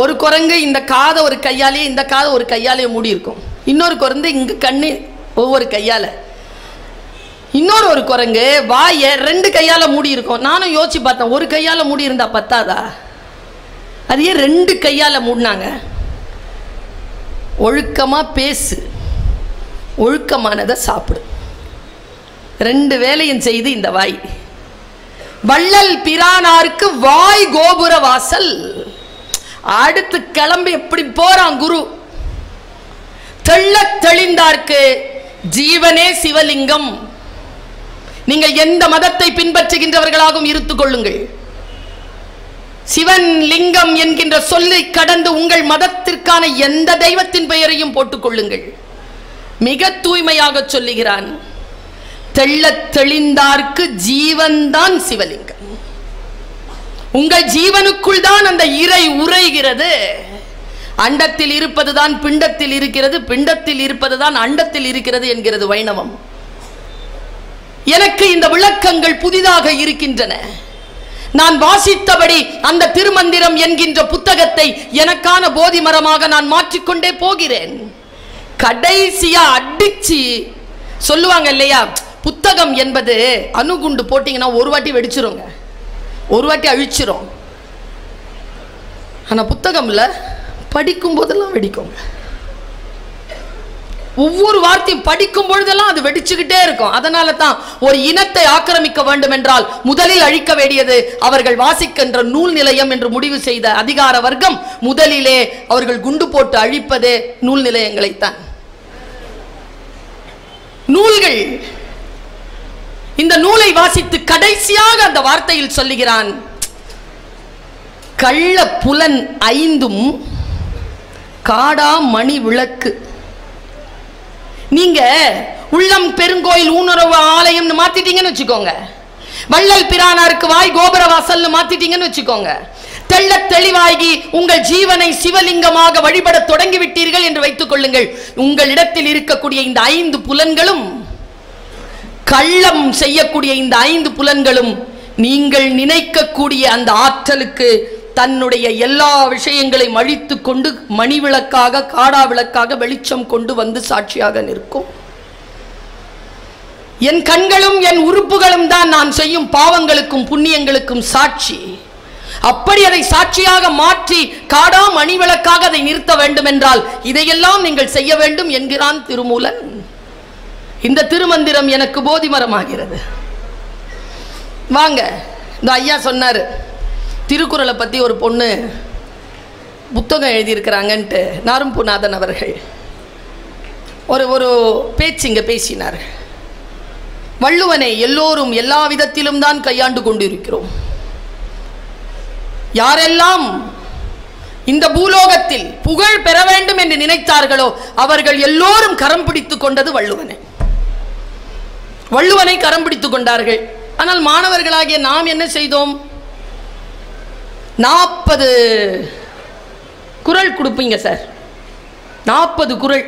ஒரு குரங்கு இந்த காதை ஒரு கையாலே, இந்த காதை ஒரு கையாலே மூடி இருக்கும். இன்னொரு குரங்கு இங்க கண்ணு ஒவ்வொரு கையால, இன்னொரு குரங்கு வாயை 2 கையால மூடி இருக்கும். நானும் யோசிச்சு பார்த்தேன், ஒரு கையால மூடி இருந்தா பத்தாதா? அதையே 2 கையால மூடினாங்க. ஒழுக்கமா பேசு, ஒழுக்கமானதை சாப்பிடு, 2 வேலையும் செய்து இந்த வாய். வள்ளல் பிரானாருக்கு வாய் கோபுர வாசல். அடுத்து கிளம்பி எப்படி போறான் குரு. தெள்ள தெளிந்தார்க்கு ஜீவனே சிவலிங்கம். நீங்கள் எந்த மதத்தை பின்பற்றுகின்றவர்களாகவும் இருத்துக் கொள்ளுங்கள், சிவன் லிங்கம் என்கின்ற சொல்லை கடந்து உங்கள் மதத்திற்கான எந்த தெய்வத்தின் பெயரையும் போட்டுக் கொள்ளுங்கள். மிக தூய்மையாக சொல்லுகிறான், தெள்ள தெளிந்தார்க்கு ஜீவன்தான் சிவலிங்கம். உங்கள் ஜீவனுக்குள் தான் அந்த இறை உரைகிறது. அண்டத்தில் இருப்பதுதான் பிண்டத்தில் இருக்கிறது, பிண்டத்தில் இருப்பதுதான் அண்டத்தில் இருக்கிறது என்கிறது வைணவம். எனக்கு இந்த விளக்கங்கள் புதிதாக இருக்கின்றன. நான் வாசித்தபடி அந்த திருமந்திரம் என்கின்ற புத்தகத்தை எனக்கான போதி மரமாக நான் மாற்றிக்கொண்டே போகிறேன். கடைசியா அடிச்சு சொல்லுவாங்க இல்லையா, புத்தகம் என்பது அணுகுண்டு போட்டீங்கன்னா ஒரு வாட்டி வெடிச்சிருங்க, ஒரு வாட்டி அழிச்சிரும். ஆனா புத்தகம்ல படிக்கும் போதெல்லாம் வெடிக்கும். ஒவ்வொரு வார்த்தையும் படிக்கும் பொழுதெல்லாம் அது வெடிச்சுக்கிட்டே இருக்கும். அதனால தான் ஒரு இனத்தை ஆக்கிரமிக்க வேண்டும் என்றால் முதலில் அழிக்க வேண்டியது அவர்கள் வாசிக்கின்ற நூல் நிலையம் என்று முடிவு செய்த அதிகார வர்க்கம் முதலிலே அவர்கள் குண்டு போட்டு அழிப்பதே நூல் நிலையங்களைத்தான். நூல்கள், இந்த நூலை வாசித்து கடைசியாக அந்த வார்த்தையில் சொல்லுகிறான், கள்ள புலன் 5ம் காடா மணி விளக்கு. நீங்க உள்ளம் பெருங்கோயில் ஊனுறவு ஆலயம்னு மாத்திட்டீங்கன்னு வச்சுக்கோங்க, வள்ளல் பிரானாருக்கு வாய் கோபுர வாசல்னு மாத்திட்டீங்கன்னு வச்சுக்கோங்க, தெள்ள தெளிவாகி உங்கள் ஜீவனை சிவலிங்கமாக வழிபட தொடங்கி விட்டீர்கள் என்று வைத்துக் கொள்ளுங்கள். உங்களிடத்தில் இருக்கக்கூடிய இந்த 5 புலன்களும், கள்ளம் செய்யக்கூடிய இந்த 5 புலன்களும் நீங்கள் நினைக்கக்கூடிய அந்த ஆற்றலுக்கு தன்னுடைய எல்லா விஷயங்களையும் அழித்து கொண்டு மணி விளக்காக காடா விளக்காக வெளிச்சம் கொண்டு வந்து சாட்சியாக நிற்கும். என் கண்களும் என் உறுப்புகளும் தான் நான் செய்யும் பாவங்களுக்கும் புண்ணியங்களுக்கும் சாட்சி. அப்படி அதை சாட்சியாக மாற்றி காடா மணி விளக்காக அதை நிறுத்த வேண்டும் என்றால் இதையெல்லாம் நீங்கள் செய்ய வேண்டும் என்கிறான் திருமூலன். இந்த திருமந்திரம் எனக்கு போதிமரமாகிறது. வாங்க, இந்த ஐயா சொன்னார், திருக்குறளை பற்றி ஒரு பொண்ணு புத்தகம் எழுதியிருக்கிறாங்கன்ட்டு நாரும்புநாதன் அவர்கள் ஒரு பேச்சு இங்கே பேசினார். வள்ளுவனை எல்லோரும் எல்லா விதத்திலும் தான் கையாண்டு கொண்டிருக்கிறோம். யாரெல்லாம் இந்த பூலோகத்தில் புகழ் பெற வேண்டும் என்று நினைத்தார்களோ அவர்கள் எல்லோரும் கரம் பிடித்துக் கொண்டது வள்ளுவனை. வள்ளுவனை கரம் பிடித்துக் கொண்டார்கள். ஆனால் மாணவர்களாகிய நாம் என்ன செய்தோம்? 40 குறள் கொடுப்பீங்க சார், 40 குறள்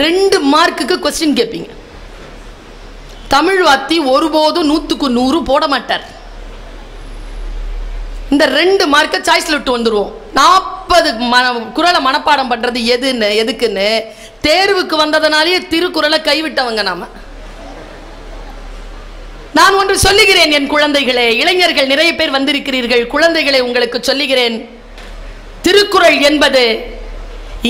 2 மார்க்குக்கு கொஸ்டின் கேட்பீங்க. தமிழ் வாத்தி ஒருபோதும் 100க்கு 100 போட மாட்டார். இந்த 2 மார்க்கை சாய்ஸ்ல விட்டு வந்துருவோம். 40 குறளை மனப்பாடம் பண்றது எதுக்குன்னு தேர்வுக்கு வந்ததனாலேயே திருக்குறளை கைவிட்டவங்க நாம. நான் ஒன்று சொல்லுகிறேன் என் குழந்தைகளே, இளைஞர்கள் நிறைய பேர் வந்திருக்கிறீர்கள், குழந்தைகளை உங்களுக்கு சொல்லுகிறேன், திருக்குறள் என்பது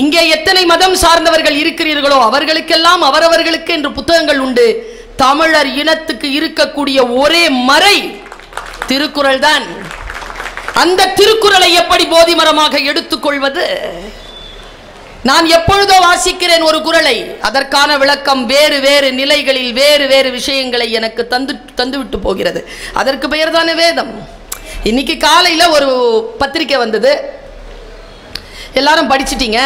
இங்கே எத்தனை மதம் சார்ந்தவர்கள் இருக்கிறீர்களோ அவர்களுக்கெல்லாம் அவரவர்களுக்கு என்று புத்தகங்கள் உண்டு. தமிழர் இனத்துக்கு இருக்கக்கூடிய ஒரே மறை திருக்குறள் தான். அந்த திருக்குறளை எப்படி போதிமரமாக எடுத்துக்கொள்வது? நான் எப்பொழுதோ வாசிக்கிறேன் ஒரு குறளை, அதற்கான விளக்கம் வேறு வேறு நிலைகளில் வேறு வேறு விஷயங்களை எனக்கு தந்துவிட்டு போகிறது. அதற்கு பெயர் தானே வேதம். இன்னைக்கு காலையில் ஒரு பத்திரிக்கை வந்தது, எல்லாரும் படிச்சிட்டீங்க.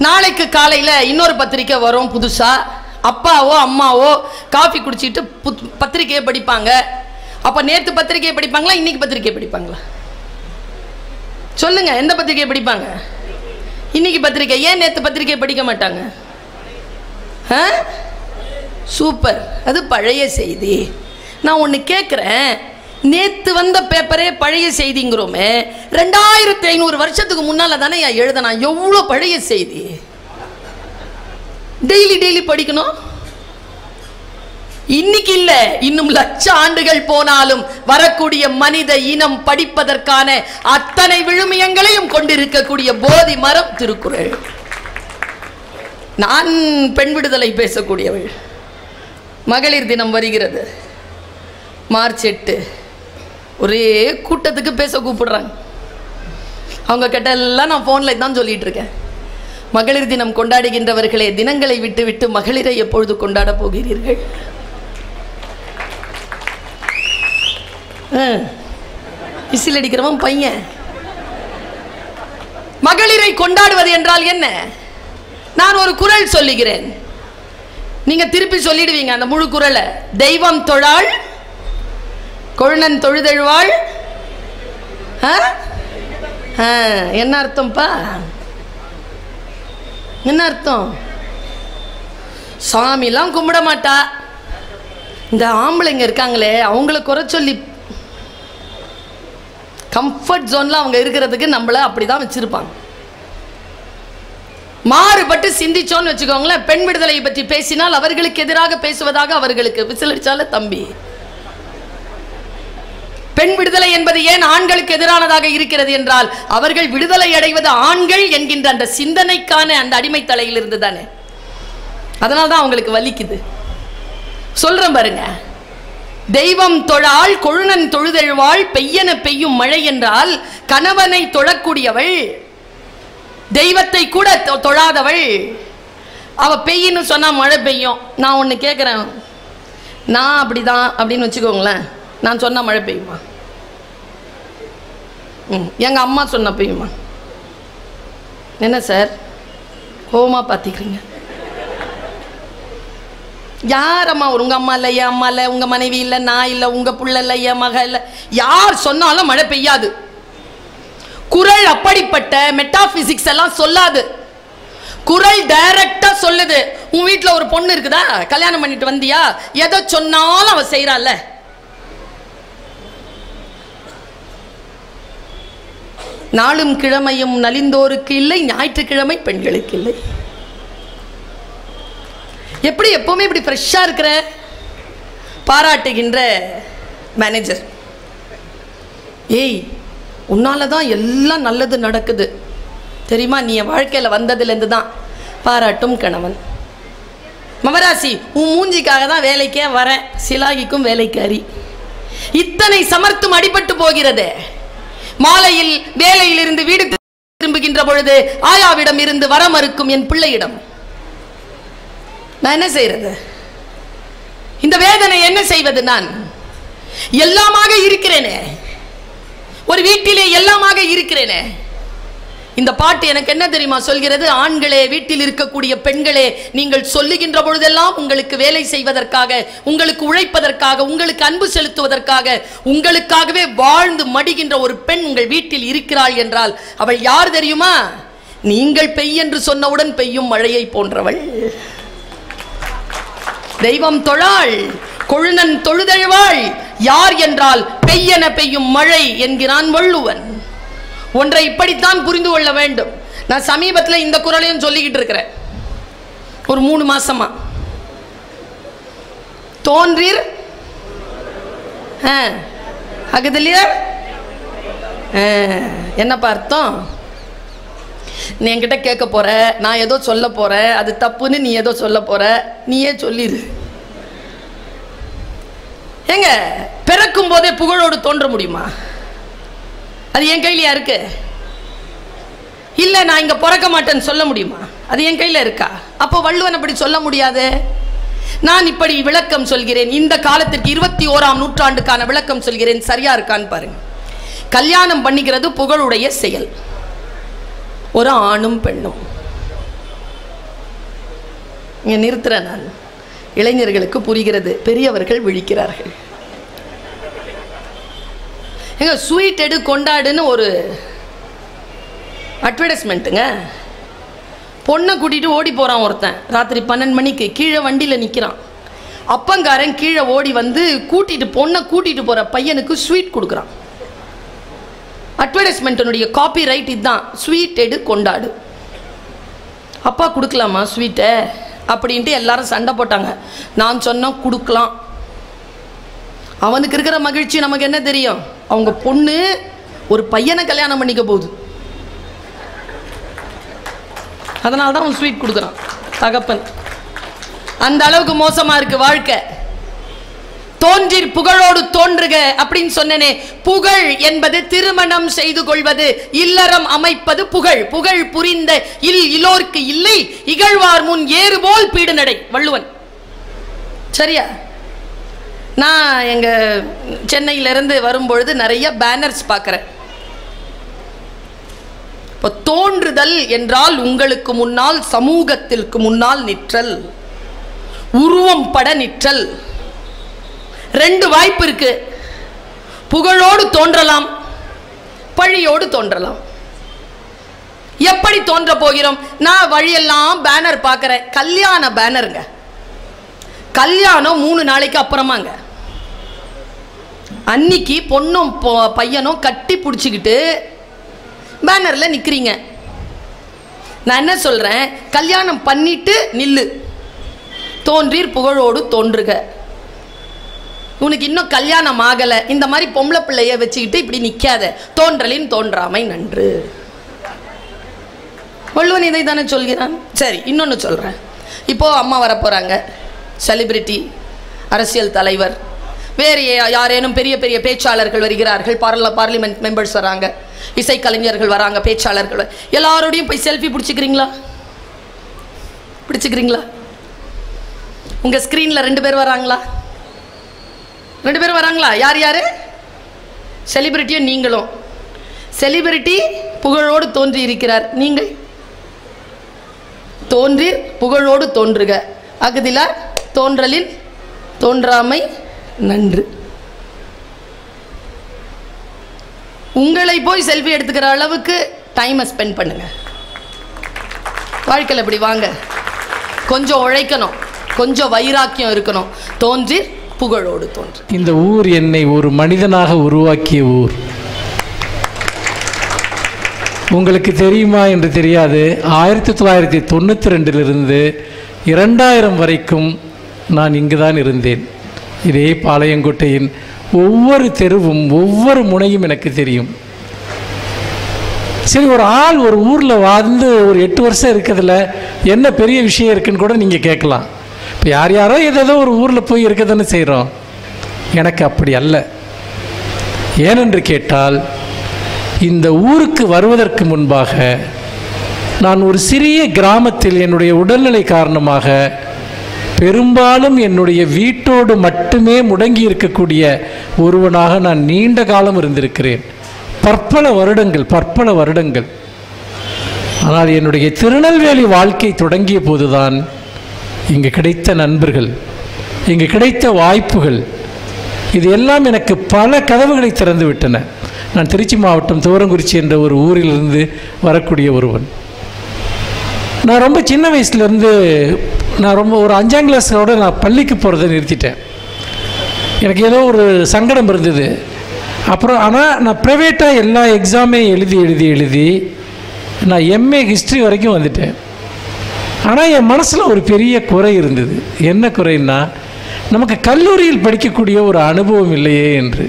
நாளைக்கு காலையில் இன்னொரு பத்திரிக்கை வரும் புதுசா. அப்பாவோ அம்மாவோ காஃபி குடிச்சிட்டு பத்திரிக்கையை படிப்பாங்க. அப்போ நேற்று பத்திரிக்கையை படிப்பாங்களா, இன்னைக்கு பத்திரிக்கையை படிப்பாங்களா? சொல்லுங்க, எந்த பத்திரிக்கையை படிப்பாங்க? இன்னைக்கு பத்திரிக்கை, ஏன் நேற்று பத்திரிக்கை படிக்க மாட்டாங்க? சூப்பர், அது பழைய செய்தி. நான் ஒன்று கேட்குறேன், நேற்று வந்த பேப்பரே பழைய செய்திங்கிறோமே, 2500 வருஷத்துக்கு முன்னால் தானே எழுதனா? எவ்வளோ பழைய செய்தி டெய்லி டெய்லி படிக்கணும்? இன்னைக்கு இல்லை, இன்னும் லட்ச ஆண்டுகள் போனாலும் வரக்கூடிய மனித இனம் படிப்பதற்கான அத்தனை விழுமியங்களையும் கொண்டிருக்கக்கூடிய போதி மரம் திருக்குறள். நான் பெண் விடுதலை பேசக்கூடியவள். மகளிர் தினம் வருகிறது, மார்ச் 8. ஒரே கூட்டத்துக்கு பேச கூப்பிடுறாங்க. அவங்க கிட்ட எல்லாம் நான் ஃபோனில் தான் சொல்லிட்டு இருக்கேன். மகளிர் தினம் கொண்டாடுகின்றவர்களே, தினங்களை விட்டு விட்டு மகளிரை எப்பொழுது கொண்டாட போகிறீர்கள்? விசில் அடிக்கிறவன் பையன். மகளிரை கொண்டாடுவது என்றால் என்ன? நான் ஒரு குறள் சொல்லுகிறேன், நீங்க திருப்பி சொல்லிடுவீங்க அந்த முழு குறளை. தெய்வம் தொழாள் கொழுநன் தொழுதெழுவாள். என்ன அர்த்தம்ப்பா? என்ன அர்த்தம்? சாமிலாம் கும்பிட மாட்டா, இந்த ஆம்பளைங்க இருக்காங்களே அவங்கள குறை சொல்லி கம்ஃபர்ட் ஜோன்ல அவங்க இருக்கிறதுக்கு நம்மள அப்படிதான் வச்சிருப்பாங்க. மாறுபட்டு சிந்திச்சோன்னு வச்சுக்கோங்களேன், பெண் விடுதலையை பற்றி பேசினால் அவர்களுக்கு எதிராக பேசுவதாக அவர்களுக்கு விசிலடிச்சால தம்பி. பெண் விடுதலை என்பது ஏன் ஆண்களுக்கு எதிரானதாக இருக்கிறது என்றால், அவர்கள் விடுதலை அடைவது ஆண்கள் என்கின்ற அந்த சிந்தனைக்கான அந்த அடிமை தலையில் இருந்து தானே. அதனால்தான் அவங்களுக்கு வலிக்குது. சொல்றேன் பாருங்க, தெய்வம் தொழாள் கொழுநன் தொழுதெழுவாள் பெய்யன பெய்யும் மழை என்றால், கணவனை தொழக்கூடியவள், தெய்வத்தை கூட தொழாதவள், அவ பெய்யின்னு சொன்னா மழை பெய்யும். நான் ஒன்று கேட்குறேன், நான் அப்படிதான் அப்படின்னு வச்சுக்கோங்களேன், நான் சொன்னா மழை பெய்யுமா? எங்க அம்மா சொன்ன பெய்யுமா? என்ன சார் கோவமா பார்த்துக்கிறீங்க? யாரம்மா? உங்க அம்மா இல்லை, என் அம்மா இல்லை, உங்க மனைவி இல்லை, நான் இல்லை, உங்க புள்ள இல்லை, என் மக இல்லை, யார் சொன்னாலும் மழை பெய்யாது. குறள் அப்படிப்பட்ட மெட்டாபிசிக்ஸ் எல்லாம் சொல்லாது. குறள் டைரக்டா சொல்லுது, உன் வீட்டில் ஒரு பொண்ணு இருக்குதா, கல்யாணம் பண்ணிட்டு வந்தியா, எதை சொன்னாலும் அவ செய்யறாள். நாளும் கிழமையும் நலிந்தோருக்கு இல்லை, ஞாயிற்றுக்கிழமை பெண்களுக்கு இல்லை. எப்படி எப்பவுமே இப்படி ஃப்ரெஷ்ஷா இருக்கிற பாராட்டுகின்ற மேனேஜர், ஏய் உன்னால தான் எல்லாம் நல்லது நடக்குது தெரியுமா, நீ என் வாழ்க்கையில் வந்ததுலேருந்து தான் பாராட்டும் கணவன். மவராசி, உன் மூஞ்சிக்காக தான் வேலைக்கே வரேன், சிலாகிக்கும் வேலைக்காரி. இத்தனை சமர்த்தும் அடிபட்டு போகிறது. மாலையில் வேலையில் இருந்து வீடு திரும்புகின்ற பொழுது ஆயாவிடம் இருந்து வர மறுக்கும் என் பிள்ளையிடம் நான் என்ன செய்யறது? இந்த வேதனை என்ன செய்வது? நான் எல்லாமாக இருக்கிறேனே, ஒரு வீட்டிலே எல்லாமாக இருக்கிறேனே. இந்த பாட்டு எனக்கு என்ன தெரியுமா சொல்கிறது? ஆண்களே, வீட்டில் இருக்கக்கூடிய பெண்களே, நீங்கள் சொல்லுகின்ற பொழுதெல்லாம் உங்களுக்கு வேலை செய்வதற்காக, உங்களுக்கு உழைப்பதற்காக, உங்களுக்கு அன்பு செலுத்துவதற்காக, உங்களுக்காகவே வாழ்ந்து மடிகின்ற ஒரு பெண் உங்கள் வீட்டில் இருக்கிறாள் என்றால் அவள் யார் தெரியுமா? நீங்கள் பெய் என்று சொன்னவுடன் பெய்யும் மழையை போன்றவள். தெய்வம் தொழாள் கொழுநன் தொழுதெழுவாள் யார் என்றால் பெய்யன பெய்யும் மழை என்கிறான் வள்ளுவன். ஒன்றை இப்படித்தான் புரிந்து கொள்ள வேண்டும். நான் சமீபத்தில் இந்த குறளையும் சொல்லிக்கிட்டு இருக்கிறேன், ஒரு 3 மாசமா. தோன்றீர் அகதிலியர் என்னப்பா அர்த்தம்? நீ என்கிட்ட கேட்க போற, நான் ஏதோ சொல்ல போறேன், அது தப்புன்னு நீ ஏதோ சொல்ல போற, நீயே சொல்லிடு. ஏங்க, பிறக்கும் போதே புகழோடு தோன்ற முடியுமா? அது என் கையிலயா இருக்கு? இல்ல நான் இங்க பிறக்க மாட்டேன்னு சொல்ல முடியுமா? அது என் கையில இருக்கா? அப்போ வள்ளுவன் அப்படி சொல்ல முடியாது. நான் இப்படி விளக்கம் சொல்கிறேன், இந்த காலத்திற்கு 21ஆம் நூற்றாண்டுக்கான விளக்கம் சொல்கிறேன், சரியா இருக்கான்னு பாருங்க. கல்யாணம் பண்ணிக்கிறது புகழுடைய செயல், ஒரு ஆணும் பெண்ணும். இங்க நிறுத்துறேன் நான், இளைஞர்களுக்கு புரிகிறது, பெரியவர்கள் விழிக்கிறார்கள். எங்க ஸ்வீட் எடு கொண்டாடுன்னு ஒரு அட்வர்டைஸ்மெண்ட்டுங்க, பொண்ணை கூட்டிகிட்டு ஓடி போகிறான் ஒருத்தன். ராத்திரி 12 மணிக்கு கீழே வண்டியில் நிற்கிறான். அப்பங்காரன் கீழே ஓடி வந்து பொண்ணை கூட்டிகிட்டு போகிற பையனுக்கு ஸ்வீட் கொடுக்குறான். அட்வர்டைஸ்மெண்ட்டினுடைய காப்பி ரைட் இதுதான், ஸ்வீட் எடு கொண்டாடு. அப்பா கொடுக்கலாமா ஸ்வீட்டை அப்படின்ட்டு எல்லாரும் சண்டை போட்டாங்க. நான் சொன்னேன் கொடுக்கலாம். அவனுக்கு இருக்கிற மகிழ்ச்சி நமக்கு என்ன தெரியும்? அவங்க பொண்ணு ஒரு பையனை கல்யாணம் பண்ணிக்க போகுது, அதனால தான் அவன் ஸ்வீட் கொடுக்குறான் தகப்பன். அந்த அளவுக்கு மோசமா இருக்கு வாழ்க்கை. தோன்றீர் புகழோடு தோன்றுக அப்படின்னு சொன்னேனே. புகழ் என்பது திருமணம் செய்து கொள்வது, இல்லறம் அமைப்பது புகழ். புகழ் புரிந்த இலோர்க்கு இல்லை இகழ்வார் முன் ஏறுபோல் பீடு நடை, வள்ளுவன். சரியா? நான் எங்க சென்னையிலிருந்து வரும்பொழுது நிறைய பேனர்ஸ் பார்க்குறேன். இப்போ தோன்றுதல் என்றால் உங்களுக்கு முன்னால், சமூகத்திற்கு முன்னால் நிற்றல், உருவம் பட நிற்றல். 2 வாய்ப்பு இருக்கு. புகழோடு தோன்றலாம், பழியோடு தோன்றலாம். எப்படி தோன்ற போகிறோம்? நான் வழியெல்லாம் பேனர் பார்க்கிறேன், கல்யாண பேனருங்க. கல்யாணம் 3 நாளைக்கு அப்புறமாங்க. அன்னைக்கு பொண்ணும் பையனும் கட்டி பிடிச்சிக்கிட்டு பேனர்ல நிக்கிறீங்க. நான் என்ன சொல்றேன்? கல்யாணம் பண்ணிட்டு நில்லு. தோன்றீர் புகழோடு தோன்றுக. உனக்கு இன்னும் கல்யாணம் ஆகலை, இந்த மாதிரி பொம்பளை பிள்ளைய வச்சுக்கிட்டு இப்படி நிற்காத. தோன்றலின் தோன்றாமை நன்று. வள்ளுவன் இதை தானே சொல்கிறான். சரி, இன்னொன்று சொல்கிறேன். இப்போது அம்மா வரப்போகிறாங்க, செலிபிரிட்டி, அரசியல் தலைவர், வேறு யாரேனும் பெரிய பெரிய பேச்சாளர்கள் வருகிறார்கள், பார்லிமெண்ட் மெம்பர்ஸ் வராங்க, இசைக்கலைஞர்கள் வராங்க, பேச்சாளர்கள், எல்லாரோடையும் போய் செல்ஃபி பிடிச்சிக்கிறீங்களா? பிடிச்சிக்கிறீங்களா? உங்கள் ஸ்க்ரீனில் 2 பேர் வராங்களா? 2 பேர் வராங்களா? யார் யார்? செலிபிரிட்டியும் நீங்களும். செலிபிரிட்டி புகழோடு தோன்றி இருக்கிறார், நீங்கள் தோன்றீர் புகழோடு தோன்றுக. அகதிலார் தோன்றலில் தோன்றாமை நன்று. உங்களை போய் செல்ஃபி எடுத்துக்கிற அளவுக்கு டைமை ஸ்பெண்ட் பண்ணுங்க. வாழ்க்கையில் இப்படி வாங்க. கொஞ்சம் உழைக்கணும், கொஞ்சம் வைராக்கியம் இருக்கணும். தோன்றீர் புகழோடு தோன்று. இந்த ஊர் என்னை ஒரு மனிதனாக உருவாக்கிய ஊர். உங்களுக்கு தெரியுமா என்று தெரியாது, 1992 2000 வரைக்கும் நான் இங்கு தான் இருந்தேன். இதே பாளையங்கோட்டையின் ஒவ்வொரு தெருவும் ஒவ்வொரு முனையும் எனக்கு தெரியும். சரி, ஒரு ஆள் ஒரு ஊரில் வாழ்ந்து ஒரு 8 வருஷம் இருக்கிறதுல என்ன பெரிய விஷயம் இருக்குன்னு கூட நீங்கள் கேட்கலாம். இப்போ யாரோ ஏதோ ஒரு ஊரில் போய் இருக்கதானே செய்கிறோம். எனக்கு அப்படி அல்ல. ஏனென்று கேட்டால், இந்த ஊருக்கு வருவதற்கு முன்பாக நான் ஒரு சிறிய கிராமத்தில் என்னுடைய உடல்நிலை காரணமாக பெரும்பாலும் என்னுடைய வீட்டோடு மட்டுமே முடங்கி இருக்கக்கூடிய ஒருவனாக நான் நீண்ட காலம் இருந்திருக்கிறேன். பற்பல வருடங்கள். ஆனால் என்னுடைய திருநெல்வேலி வாழ்க்கை தொடங்கிய போதுதான் இங்கு கிடைத்த நண்பர்கள், இங்கு கிடைத்த வாய்ப்புகள், இது எல்லாம் எனக்கு பல கதவுகளை திறந்து விட்டன. நான் திருச்சி மாவட்டம் தூரங்குறிச்சி என்ற ஒரு ஊரிலிருந்து வரக்கூடிய ஒருவன். நான் ரொம்ப சின்ன வயசுலேருந்து ஒரு 5ஆம் கிளாஸோட நான் பள்ளிக்கு போகிறத நிறுத்திட்டேன். எனக்கு ஏதோ ஒரு சங்கடம் இருந்தது. அப்புறம் ஆனால் நான் ப்ரைவேட்டாக எல்லா எக்ஸாமையும் எழுதி நான் எம்ஏ ஹிஸ்ட்ரி வரைக்கும் வந்துட்டேன். ஆனால் என் மனசில் ஒரு பெரிய குறை இருந்தது. என்ன குறைன்னா, நமக்கு கல்லூரியில் படிக்கக்கூடிய ஒரு அனுபவம் இல்லையே என்று.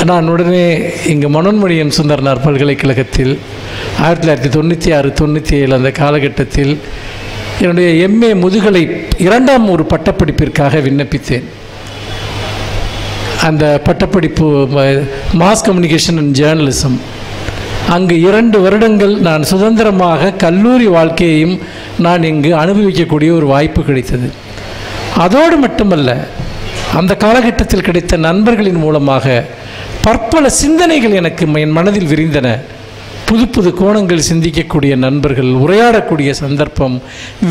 நான் உடனே இங்கே மனோன்மணியம் சுந்தரனார் பல்கலைக்கழகத்தில் 1996-97 அந்த காலகட்டத்தில் என்னுடைய எம்ஏ முதுகலை 2ஆம் ஒரு பட்டப்படிப்பிற்காக விண்ணப்பித்தேன். அந்த பட்டப்படிப்பு மாஸ் கம்யூனிகேஷன் அண்ட் ஜேர்னலிசம். அங்கு 2 வருடங்கள் நான் சுதந்திரமாக கல்லூரி வாழ்க்கையையும் நான் இங்கு அனுபவிக்கக்கூடிய ஒரு வாய்ப்பு கிடைத்தது. அதோடு மட்டுமல்ல, அந்த காலகட்டத்தில் கிடைத்த நண்பர்களின் மூலமாக பற்பல சிந்தனைகள் எனக்கு என் மனதில் விரிந்தன. புது கோணங்கள் சிந்திக்கக்கூடிய நண்பர்கள், உரையாடக்கூடிய சந்தர்ப்பம்,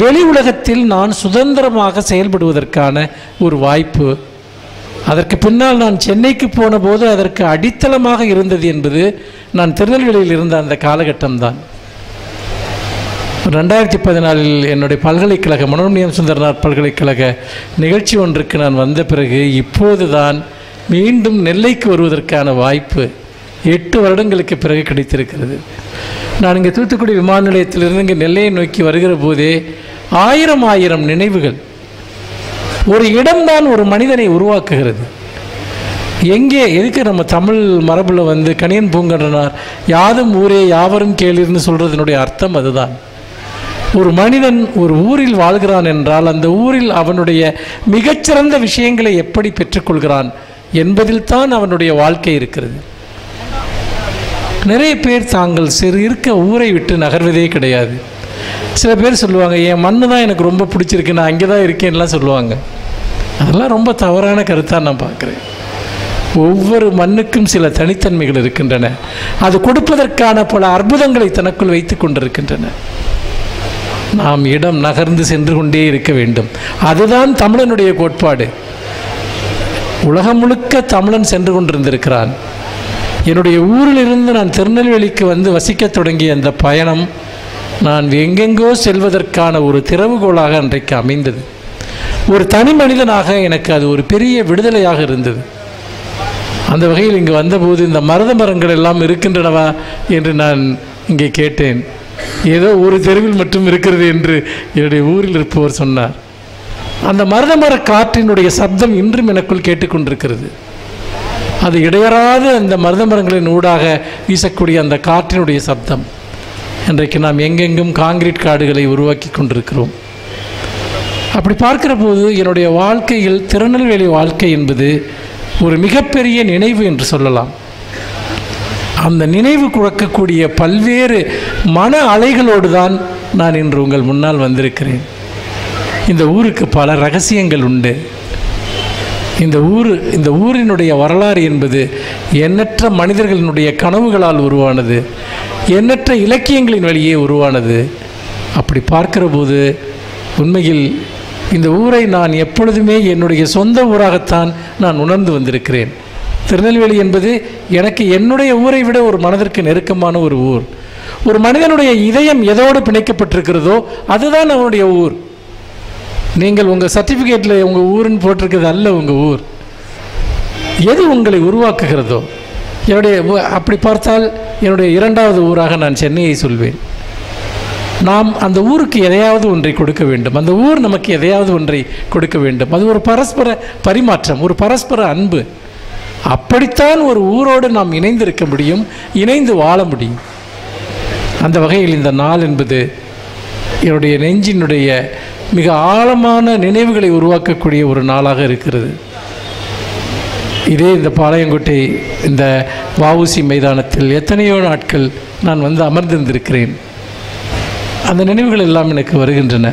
வெளி உலகத்தில் நான் சுதந்திரமாக செயல்படுவதற்கான ஒரு வாய்ப்பு. அதற்கு பின்னால் நான் சென்னைக்கு போன போது அதற்கு அடித்தளமாக இருந்தது என்பது நான் திருநெல்வேலியில் இருந்த அந்த காலகட்டம்தான். 2014 என்னுடைய பல்கலைக்கழக மனோன்மணியம் சுந்தரனார் பல்கலைக்கழக நிகழ்ச்சி ஒன்றுக்கு நான் வந்த பிறகு இப்போது தான் மீண்டும் நெல்லைக்கு வருவதற்கான வாய்ப்பு 8 வருடங்களுக்கு பிறகு கிடைத்திருக்கிறது. நான் இங்கே தூத்துக்குடி விமான நிலையத்திலிருந்து இங்கே நெல்லையை நோக்கி வருகிற போதே ஆயிரம் நினைவுகள். ஒரு இடம்தான் ஒரு மனிதனை உருவாக்குகிறது. எங்கே எதுக்கு நம்ம தமிழ் மரபில் வந்து கணியன் பூங்கன்றனார் யாதும் ஊரே யாவரும் கேளிர்னு சொல்கிறதுனுடைய அர்த்தம் அதுதான். ஒரு மனிதன் ஒரு ஊரில் வாழ்கிறான் என்றால் அந்த ஊரில் அவனுடைய மிகச்சிறந்த விஷயங்களை எப்படி பெற்றுக்கொள்கிறான் என்பதில் தான் அவனுடைய வாழ்க்கை இருக்கிறது. நிறைய பேர் தாங்கள் இருக்க ஊரை விட்டு நகர்வதே கிடையாது. சில பேர் சொல்லுவாங்க, என் மண்ணு தான் எனக்கு ரொம்ப பிடிச்சிருக்கு, நான் அங்கே தான் இருக்கேன்லாம் சொல்லுவாங்க. அதெல்லாம் ரொம்ப தவறான கருத்தாக நான் பார்க்குறேன். ஒவ்வொரு மண்ணுக்கும் சில தனித்தன்மைகள் இருக்கின்றன. அது கொடுப்பதற்கான பல அற்புதங்களை தனக்குள் வைத்து கொண்டிருக்கின்றன. நாம் இடம் நகர்ந்து சென்று கொண்டே இருக்க வேண்டும். அதுதான் தமிழனுடைய கோட்பாடு. உலகம் முழுக்க தமிழன் சென்று கொண்டிருந்திருக்கிறான். என்னுடைய ஊரிலிருந்து நான் திருநெல்வேலிக்கு வந்து வசிக்க தொடங்கிய அந்த பயணம் நான் எங்கெங்கோ செல்வதற்கான ஒரு திறவுகோலாக அன்றைக்கு அமைந்தது. ஒரு தனி மனிதனாக எனக்கு அது ஒரு பெரிய விடுதலையாக இருந்தது. அந்த வகையில் இங்கு வந்தபோது இந்த மருத மரங்கள் எல்லாம் இருக்கின்றனவா என்று நான் இங்கே கேட்டேன். ஏதோ ஒரு தெருவில் மட்டும் இருக்கிறது என்று என்னுடைய ஊரில் இருப்பவர் சொன்னார். அந்த மருத மர காற்றினுடைய சப்தம் இன்றும் எனக்குள் கேட்டுக்கொண்டிருக்கிறது. அது இடையறாது அந்த மருத மரங்களின் ஊடாக வீசக்கூடிய அந்த காற்றினுடைய சப்தம். இன்றைக்கு நாம் எங்கெங்கும் காங்கிரீட் காடுகளை உருவாக்கி கொண்டிருக்கிறோம். அப்படி பார்க்கிற போது என்னுடைய வாழ்க்கையில் திருநெல்வேலி வாழ்க்கை என்பது ஒரு மிகப்பெரிய நினைவு என்று சொல்லலாம். அந்த நினைவு குழக்கக்கூடிய பல்வேறு மன அலைகளோடு தான் நான் இன்று உங்கள் முன்னால் வந்திருக்கிறேன். இந்த ஊருக்கு பல ரகசியங்கள் உண்டு. இந்த ஊரினுடைய வரலாறு என்பது எண்ணற்ற மனிதர்களினுடைய கனவுகளால் உருவானது, எண்ணற்ற இலக்கியங்களின் வழியே உருவானது. அப்படி பார்க்கிற போது உண்மையில் இந்த ஊரை நான் எப்பொழுதுமே என்னுடைய சொந்த ஊராகத்தான் நான் உணர்ந்து வந்திருக்கிறேன். திருநெல்வேலி என்பது எனக்கு என்னுடைய ஊரை விட ஒரு மனதிற்கு நெருக்கமான ஒரு ஊர். ஒரு மனிதனுடைய இதயம் எதோடு பிணைக்கப்பட்டிருக்கிறதோ அதுதான் அவனுடைய ஊர். நீங்கள் உங்கள் சர்டிஃபிகேட்டில் உங்கள் ஊருன்னு போட்டிருக்கிறது அல்ல உங்கள் ஊர். எது உங்களை உருவாக்குகிறதோ. அப்படி பார்த்தால் என்னுடைய 2வது ஊராக நான் சென்னையை சொல்வேன். நாம் அந்த ஊருக்கு எதையாவது ஒன்றை கொடுக்க வேண்டும். அந்த ஊர் நமக்கு எதையாவது ஒன்றை கொடுக்க வேண்டும். அது ஒரு பரஸ்பர பரிமாற்றம், ஒரு பரஸ்பர அன்பு. அப்படித்தான் ஒரு ஊரோடு நாம் இணைந்திருக்க முடியும், இணைந்து வாழ முடியும். அந்த வகையில் இந்த நாள் என்பது என்னுடைய நெஞ்சினுடைய மிக ஆழமான நினைவுகளை உருவாக்கக்கூடிய ஒரு நாளாக இருக்கிறது. இதே இந்த பாளையங்கோட்டை இந்த வஉசி மைதானத்தில் எத்தனையோ நாட்கள் நான் வந்து அமர்ந்திருந்திருக்கிறேன். அந்த நினைவுகள் எல்லாம் எனக்கு வருகின்றன.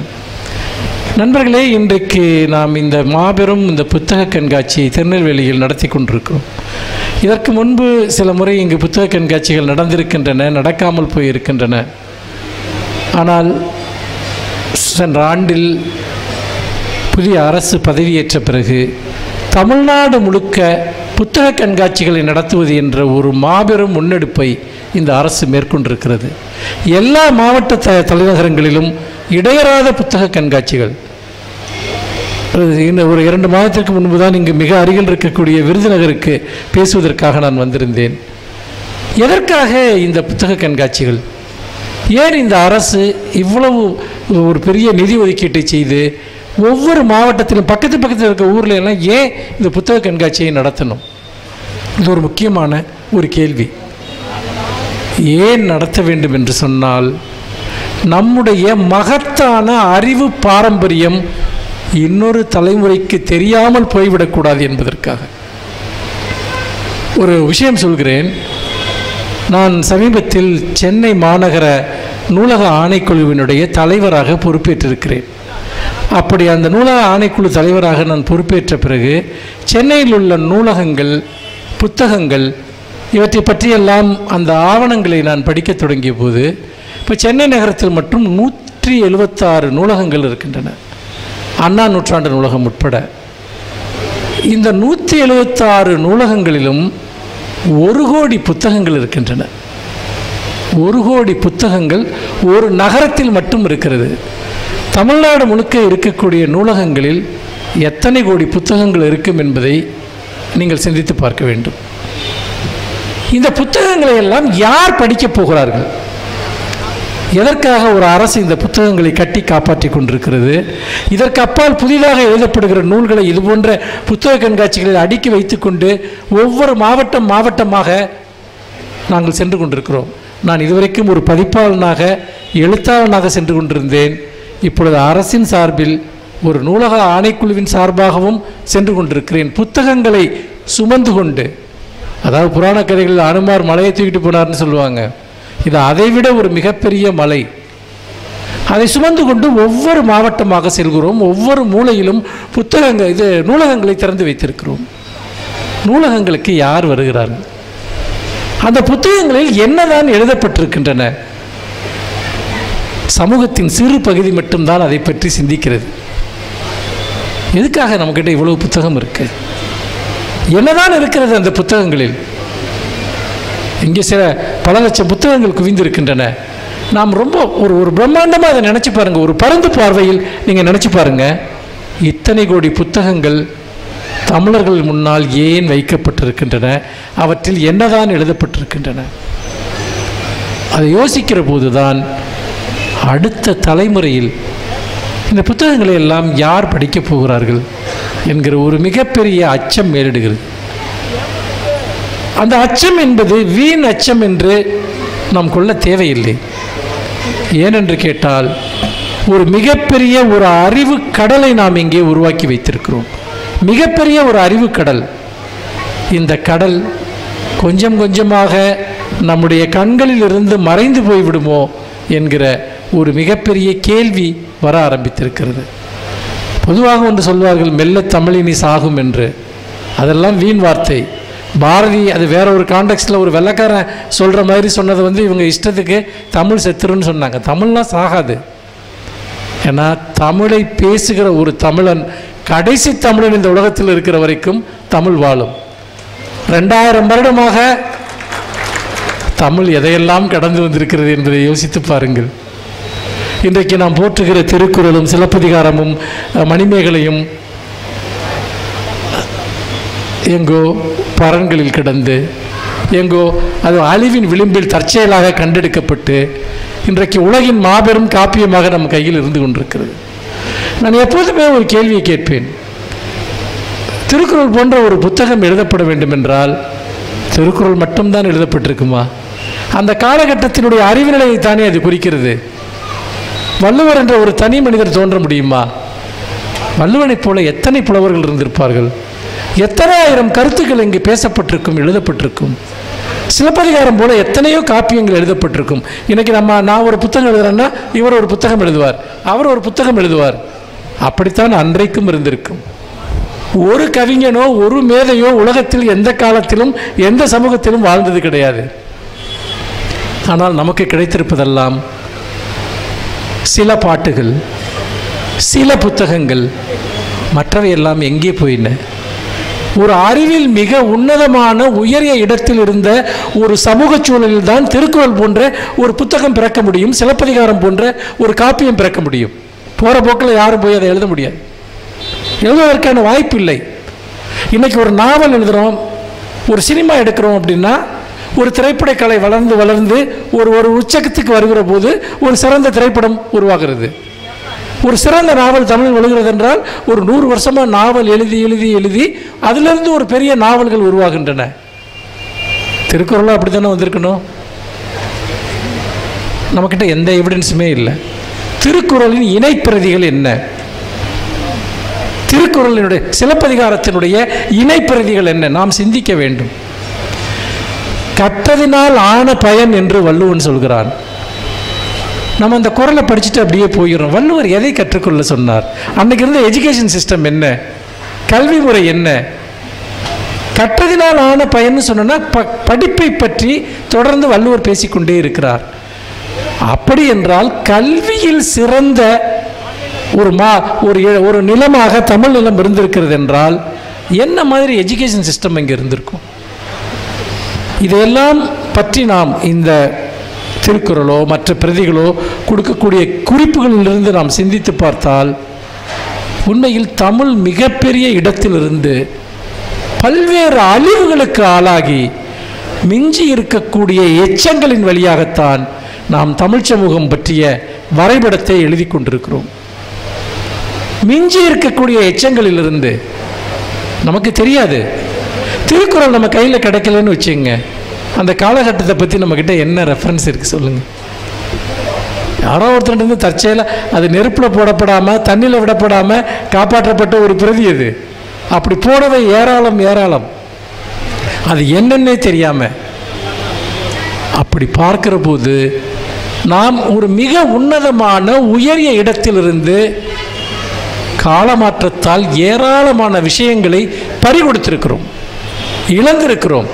நண்பர்களே, இன்றைக்கு நாம் இந்த மாபெரும் இந்த புத்தக கண்காட்சியை திருநெல்வேலியில் நடத்தி கொண்டிருக்கிறோம். இதற்கு முன்பு சில முறை இங்கு புத்தக கண்காட்சிகள் நடந்திருக்கின்றன, நடக்காமல் போயிருக்கின்றன. ஆனால் சென்ற ஆண்டில் புதிய அரசு பதவியேற்ற பிறகு தமிழ்நாடு முழுக்க புத்தக கண்காட்சிகளை நடத்துவது என்ற ஒரு மாபெரும் முன்னெடுப்பை இந்த அரசு மேற்கொண்டிருக்கிறது. எல்லா மாவட்ட தலைநகரங்களிலும் இடையறாத புத்தக கண்காட்சிகள். இன்னும் ஒரு 2 மாதத்திற்கு முன்பு தான் இங்கு மிக அருகில் இருக்கக்கூடிய விருதுநகருக்கு பேசுவதற்காக நான் வந்திருந்தேன். எதற்காக இந்த புத்தக கண்காட்சிகள்? ஏன் இந்த அரசு இவ்வளவு ஒரு பெரிய நிதி ஒதுக்கீட்டை செய்து ஒவ்வொரு மாவட்டத்திலும் பக்கத்தில் இருக்க ஊரில் எல்லாம் ஏன் இந்த புத்தக கண்காட்சியை நடத்தணும்? இது ஒரு முக்கியமான ஒரு கேள்வி. ஏன் நடத்த வேண்டும் என்று சொன்னால், நம்முடைய மகத்தான அறிவு பாரம்பரியம் இன்னொரு தலைமுறைக்கு தெரியாமல் போய்விடக்கூடாது என்பதற்காக. ஒரு விஷயம் சொல்கிறேன். நான் சமீபத்தில் சென்னை மாநகர நூலக ஆணைக்குழுவினுடைய தலைவராக பொறுப்பேற்றிருக்கிறேன். அப்படி அந்த நூலக ஆணைக்குழு தலைவராக நான் பொறுப்பேற்ற பிறகு சென்னையில் உள்ள நூலகங்கள், புத்தகங்கள் இவற்றை பற்றியெல்லாம் அந்த ஆவணங்களை நான் படிக்க தொடங்கிய போது, இப்போ சென்னை நகரத்தில் மட்டும் 176 நூலகங்கள் இருக்கின்றன, அண்ணா நூற்றாண்டு நூலகம் உட்பட. இந்த 176 நூலகங்களிலும் 1 கோடி புத்தகங்கள் இருக்கின்றன. 1 கோடி புத்தகங்கள் ஒரு நகரத்தில் மட்டும் இருக்கிறது. தமிழ்நாடு முழுக்க இருக்கக்கூடிய நூலகங்களில் எத்தனை கோடி புத்தகங்கள் இருக்கும் என்பதை நீங்கள் சிந்தித்து பார்க்க வேண்டும். இந்த புத்தகங்களை எல்லாம் யார் படிக்கப் போகிறார்கள்? எதற்காக ஒரு அரசு இந்த புத்தகங்களை கட்டி காப்பாற்றி கொண்டிருக்கிறது? இதற்கு அப்பால் புதிதாக எழுதப்படுகிற நூல்களை இதுபோன்ற புத்தக கண்காட்சிகளில் அடுக்கி வைத்துக்கொண்டு ஒவ்வொரு மாவட்டமாக நாங்கள் சென்று கொண்டிருக்கிறோம். நான் இதுவரைக்கும் ஒரு பதிப்பாளனாக எழுத்தாளனாக சென்று கொண்டிருந்தேன். இப்பொழுது அரசின் சார்பில் ஒரு நூலக ஆணைக்குழுவின் சார்பாகவும் சென்று கொண்டிருக்கிறேன். புத்தகங்களை சுமந்து கொண்டு, அதாவது புராண கதைகளில் அனுமார் மலையை தூக்கிட்டு போனார்னு சொல்லுவாங்க, இது அதைவிட ஒரு மிகப்பெரிய மலை. அதை சுமந்து கொண்டு ஒவ்வொரு மாவட்டமாக செல்கிறோம். ஒவ்வொரு மூலையிலும் நூலகங்களை திறந்து வைத்திருக்கிறோம். நூலகங்களுக்கு யார் வருகிறார்கள்? அந்த புத்தகங்களில் என்னதான் எழுதப்பட்டிருக்கின்றன? சமூகத்தின் சிறு பகுதி மட்டும்தான் அதை பற்றி சிந்திக்கிறது. எதுக்காக நம்மகிட்ட இவ்வளவு புத்தகம் இருக்கு? என்னதான் இருக்கிறது அந்த புத்தகங்களில்? இங்கே பல லட்சம் புத்தகங்கள் குவிந்திருக்கின்றன. நாம் ரொம்ப ஒரு பிரம்மாண்டமாக அதை நினச்சி பாருங்கள். ஒரு பரந்து பார்வையில் நீங்கள் நினச்சி பாருங்கள், இத்தனை கோடி புத்தகங்கள் தமிழர்கள் முன்னால் ஏன் வைக்கப்பட்டிருக்கின்றன? அவற்றில் என்னதான் எழுதப்பட்டிருக்கின்றன? அதை யோசிக்கிற போதுதான் அடுத்த தலைமுறையில் இந்த புத்தகங்களை எல்லாம் யார் படிக்கப் போகிறார்கள் என்கிற ஒரு மிகப்பெரிய அச்சம் மேலிடுகிறது. அந்த அச்சம் என்பது வீண் அச்சம் என்று நாம் கொள்ள தேவையில்லை. ஏனென்று கேட்டால், ஒரு மிகப்பெரிய ஒரு அறிவு கடலை நாம் இங்கே உருவாக்கி வைத்திருக்கிறோம். மிகப்பெரிய ஒரு அறிவு கடல். இந்த கடல் கொஞ்சம் கொஞ்சமாக நம்முடைய கண்களில் இருந்து மறைந்து போய்விடுமோ என்கிற ஒரு மிகப்பெரிய கேள்வி வர ஆரம்பித்திருக்கிறது. பொதுவாக ஒன்று சொல்வார்கள், மெல்ல தமிழினி சாகும் என்று. அதெல்லாம் வீண் வார்த்தை. பாரதி அது வேற ஒரு கான்டெக்ஸ்டில் ஒரு வெள்ளைக்காரன் சொல்கிற மாதிரி சொன்னதை இவங்க இஷ்டத்துக்கு தமிழ் செத்துருன்னு சொன்னாங்க. தமிழ்லாம் சாகாது. ஏன்னா தமிழை பேசுகிற ஒரு தமிழன், கடைசி தமிழன் இந்த உலகத்தில் இருக்கிற வரைக்கும் தமிழ் வாழும். 2000 வருடமாக தமிழ் எதையெல்லாம் கடந்து வந்திருக்கிறது என்பதை யோசித்து பாருங்கள். இன்றைக்கு நாம் போற்றுகிற திருக்குறளும் சிலப்பதிகாரமும் மணிமேகலையும் எங்கோ பரன்களில் கிடந்து, எங்கோ அது அழிவின் விளிம்பில் தற்செயலாக கண்டெடுக்கப்பட்டு இன்றைக்கு உலகின் மாபெரும் காப்பியமாக நம் கையில் இருந்து கொண்டிருக்கிறது. நான் எப்போதுமே ஒரு கேள்வியை கேட்பேன். திருக்குறள் போன்ற ஒரு புத்தகம் எழுதப்பட வேண்டும் என்றால் திருக்குறள் மட்டும்தான் எழுதப்பட்டிருக்குமா? அந்த காலகட்டத்தினுடைய அறிவு நிலையை தானே அது குறிக்கிறது. வள்ளுவர் என்ற ஒரு தனி மனிதர் தோன்ற முடியுமா? வள்ளுவனைப் போல எத்தனை புலவர்கள் இருந்திருப்பார்கள்? எத்தனை ஆயிரம் கருத்துக்கள் இங்கு பேசப்பட்டிருக்கும், எழுதப்பட்டிருக்கும். சிலப்பதிகாரம் போல எத்தனையோ காப்பியங்கள் எழுதப்பட்டிருக்கும். இன்னைக்கு நான் ஒரு புத்தகம் எழுதுறேன்னா இவர் ஒரு புத்தகம் எழுதுவார், அவர் ஒரு புத்தகம் எழுதுவார். அப்படித்தான் அன்றைக்கும் இருந்திருக்கும். ஒரு கவிஞனோ ஒரு மேதையோ உலகத்தில் எந்த காலத்திலும் எந்த சமூகத்திலும் வாழ்ந்தது கிடையாது. ஆனால் நமக்கு கிடைத்திருப்பதெல்லாம் சில பாட்டுகள், சில புத்தகங்கள். மற்றவையெல்லாம் எங்கே போயின? ஒரு அறிவில் மிக உன்னதமான உயரிய இடத்தில் இருந்த ஒரு சமூக சூழலில் தான் திருக்குறள் போன்ற ஒரு புத்தகம் பிறக்க முடியும், சிலப்பதிகாரம் போன்ற ஒரு காப்பியம் பிறக்க முடியும். போகிற போக்கில் யாரும் போய் அதை எழுத முடியாது, எழுதுவதற்கான வாய்ப்பு இல்லை. இன்றைக்கி ஒரு நாவல் எழுதுகிறோம், ஒரு சினிமா எடுக்கிறோம் அப்படின்னா ஒரு திரைப்பட கலை வளர்ந்து வளர்ந்து ஒரு உச்சகத்துக்கு வருகிற போது ஒரு சிறந்த திரைப்படம் உருவாகிறது. ஒரு சிறந்த நாவல் தமிழில் வருகிறது என்றால் ஒரு 100 வருஷமாக நாவல் எழுதி எழுதி எழுதி அதிலிருந்து ஒரு பெரிய நாவல்கள் உருவாகின்றன. திருக்குறளும் அப்படி தானே வந்திருக்கணும். நம்மக்கிட்ட எந்த எவிடன்ஸுமே இல்லை. திருக்குறளின் இணைப்பிரதிகள் என்ன? திருக்குறளினுடைய சிலப்பதிகாரத்தினுடைய இணைப்பிரதிகள் என்ன? நாம் சிந்திக்க வேண்டும். கற்றதினால் ஆன பயன் என்று வள்ளுவன் சொல்கிறான். நம்ம அந்த குறளை படிச்சுட்டு அப்படியே போயிடும். வள்ளுவர் எதை கற்றுக்கொள்ள சொன்னார்? அன்னைக்கு இருந்த எஜுகேஷன் சிஸ்டம் என்ன, கல்வி முறை என்ன? கற்றதினால் ஆன பயன்னு சொன்னா படிப்பை பற்றி தொடர்ந்து வள்ளுவர் பேசிக்கொண்டே இருக்கிறார். அப்படி என்றால் கல்வியில் சிறந்த ஒரு நிலமாக தமிழ் நிலம் இருந்திருக்கிறது என்றால் என்ன மாதிரி எஜுகேஷன் சிஸ்டம் இங்கே இருந்திருக்கும்? இதையெல்லாம் பற்றி நாம் இந்த திருக்குறளோ மற்ற பிரதிகளோ கொடுக்கக்கூடிய குறிப்புகளிலிருந்து நாம் சிந்தித்து பார்த்தால் உண்மையில் தமிழ் மிகப்பெரிய இடத்திலிருந்து பல்வேறு அழிவுகளுக்கு ஆளாகி மிஞ்சி இருக்கக்கூடிய எச்சங்களின் வழியாகத்தான் நாம் தமிழ் சமூகம் பற்றிய வரைபடத்தை எழுதி கொண்டிருக்கிறோம். மிஞ்சி இருக்கக்கூடிய எச்சங்களிலிருந்து நமக்கு தெரியாது. திருக்குறள் நம்ம கையில் கிடைக்கலன்னு வச்சுங்க, அந்த காலகட்டத்தை பற்றி நம்மக்கிட்ட என்ன ரெஃபரன்ஸ் இருக்குது சொல்லுங்கள். யாரோ ஒருத்தர் தற்செயலாக அது நெருப்பில் போடப்படாமல் தண்ணியில் விடப்படாமல் காப்பாற்றப்பட்ட ஒரு பிரதி அது. அப்படி போனவை ஏராளம் ஏராளம், அது என்னன்னே தெரியாமல். அப்படி பார்க்கிற போது நாம் ஒரு மிக உன்னதமான உயரிய இடத்திலிருந்து காலமாற்றத்தால் ஏராளமான விஷயங்களை பறிகொடுத்திருக்கிறோம், இழந்திருக்கிறோம்.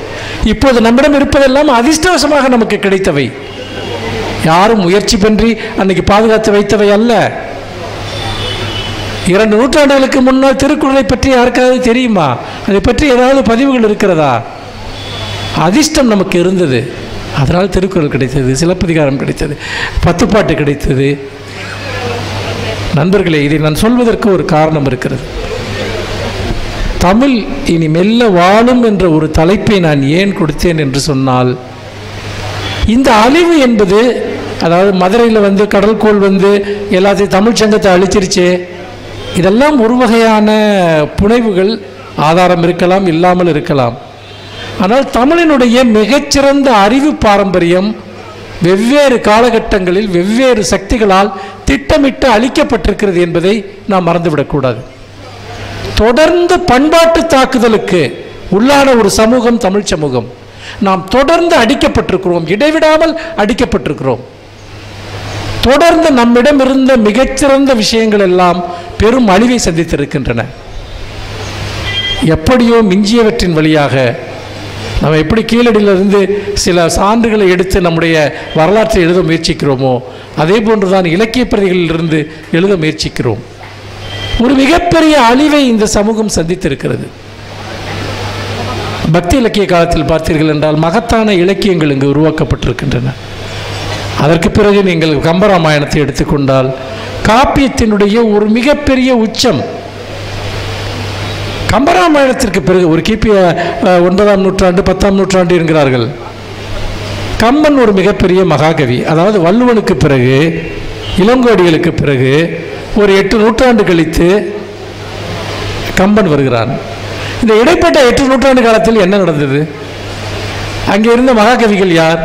இப்போது நம்மிடம் இருப்பதெல்லாம் அதிர்ஷ்டவசமாக நமக்கு கிடைத்தவை, யாரும் முயற்சி பன்றி அன்னைக்கு பாதுகாத்து வைத்தவை அல்ல. 2 நூற்றாண்டுகளுக்கு முன்னால் திருக்குறளை பற்றி யாருக்காவது தெரியுமா? அதை பற்றி ஏதாவது பதிவுகள் இருக்கிறதா? அதிர்ஷ்டம் நமக்கு இருந்தது, அதனால் திருக்குறள் கிடைத்தது, சிலப்பதிகாரம் கிடைத்தது, 10 பாட்டு கிடைத்தது. நண்பர்களே, இதை நான் சொல்வதற்கு ஒரு காரணம் இருக்கிறது. தமிழ் இனி மெல்ல வாழும் என்ற ஒரு தலைப்பை நான் ஏன் கொடுத்தேன் என்று சொன்னால், இந்த அழிவு என்பது, அதாவது மதுரையில் கடல்கோள் எல்லாத்தையும் தமிழ் சங்கத்தை அழிச்சிருச்சு, இதெல்லாம் ஒரு வகையான புனைவுகள், ஆதாரம் இருக்கலாம், இல்லாமல் இருக்கலாம். ஆனால் தமிழினுடைய மிகச்சிறந்த அறிவு பாரம்பரியம் வெவ்வேறு காலகட்டங்களில் வெவ்வேறு சக்திகளால் திட்டமிட்டு அழிக்கப்பட்டிருக்கிறது என்பதை நாம் மறந்துவிடக்கூடாது. தொடர்ந்து பண்பாட்டு தாக்குதலுக்கு உள்ளான ஒரு சமூகம் தமிழ் சமூகம். நாம் தொடர்ந்து அடிக்கப்பட்டிருக்கிறோம், இடைவிடாமல் அடிக்கப்பட்டிருக்கிறோம். தொடர்ந்து நம்மிடம் இருந்த மிகச்சிறந்த விஷயங்கள் எல்லாம் பெரும் அழிவை சந்தித்திருக்கின்றன. எப்படியோ மிஞ்சியவற்றின் வழியாக நம்ம எப்படி கீழடியிலிருந்து சில சான்றுகளை எடுத்து நம்முடைய வரலாற்றை எழுத முயற்சிக்கிறோமோ, அதே போன்றுதான் இலக்கிய பிரதிகளிலிருந்து எழுத முயற்சிக்கிறோம். ஒரு மிகப்பெரிய அழிவை இந்த சமூகம் சந்தித்திருக்கிறது. பக்தி இலக்கிய காலத்தில் பார்த்தீர்கள் என்றால் மகத்தான இலக்கியங்கள் இங்கு உருவாக்கப்பட்டிருக்கின்றன. அதற்கு பிறகு நீங்கள் கம்பராமாயணத்தை எடுத்துக்கொண்டால் காப்பியத்தினுடைய ஒரு மிகப்பெரிய உச்சம். கம்பராமாயணத்திற்கு பிறகு ஒரு கிபி 9ஆம் நூற்றாண்டு 10ஆம் நூற்றாண்டு என்கிறார்கள். கம்பன் ஒரு மிகப்பெரிய மகாகவி. அதாவது வள்ளுவனுக்கு பிறகு, இளங்கோடிகளுக்கு பிறகு ஒரு 8 நூற்றாண்டு கழித்து கம்பன் வருகிறான். இந்த இடைப்பட்ட 8 நூற்றாண்டு காலத்தில் என்ன நடந்தது? அங்கே இருந்த மகாகவிகள் யார்?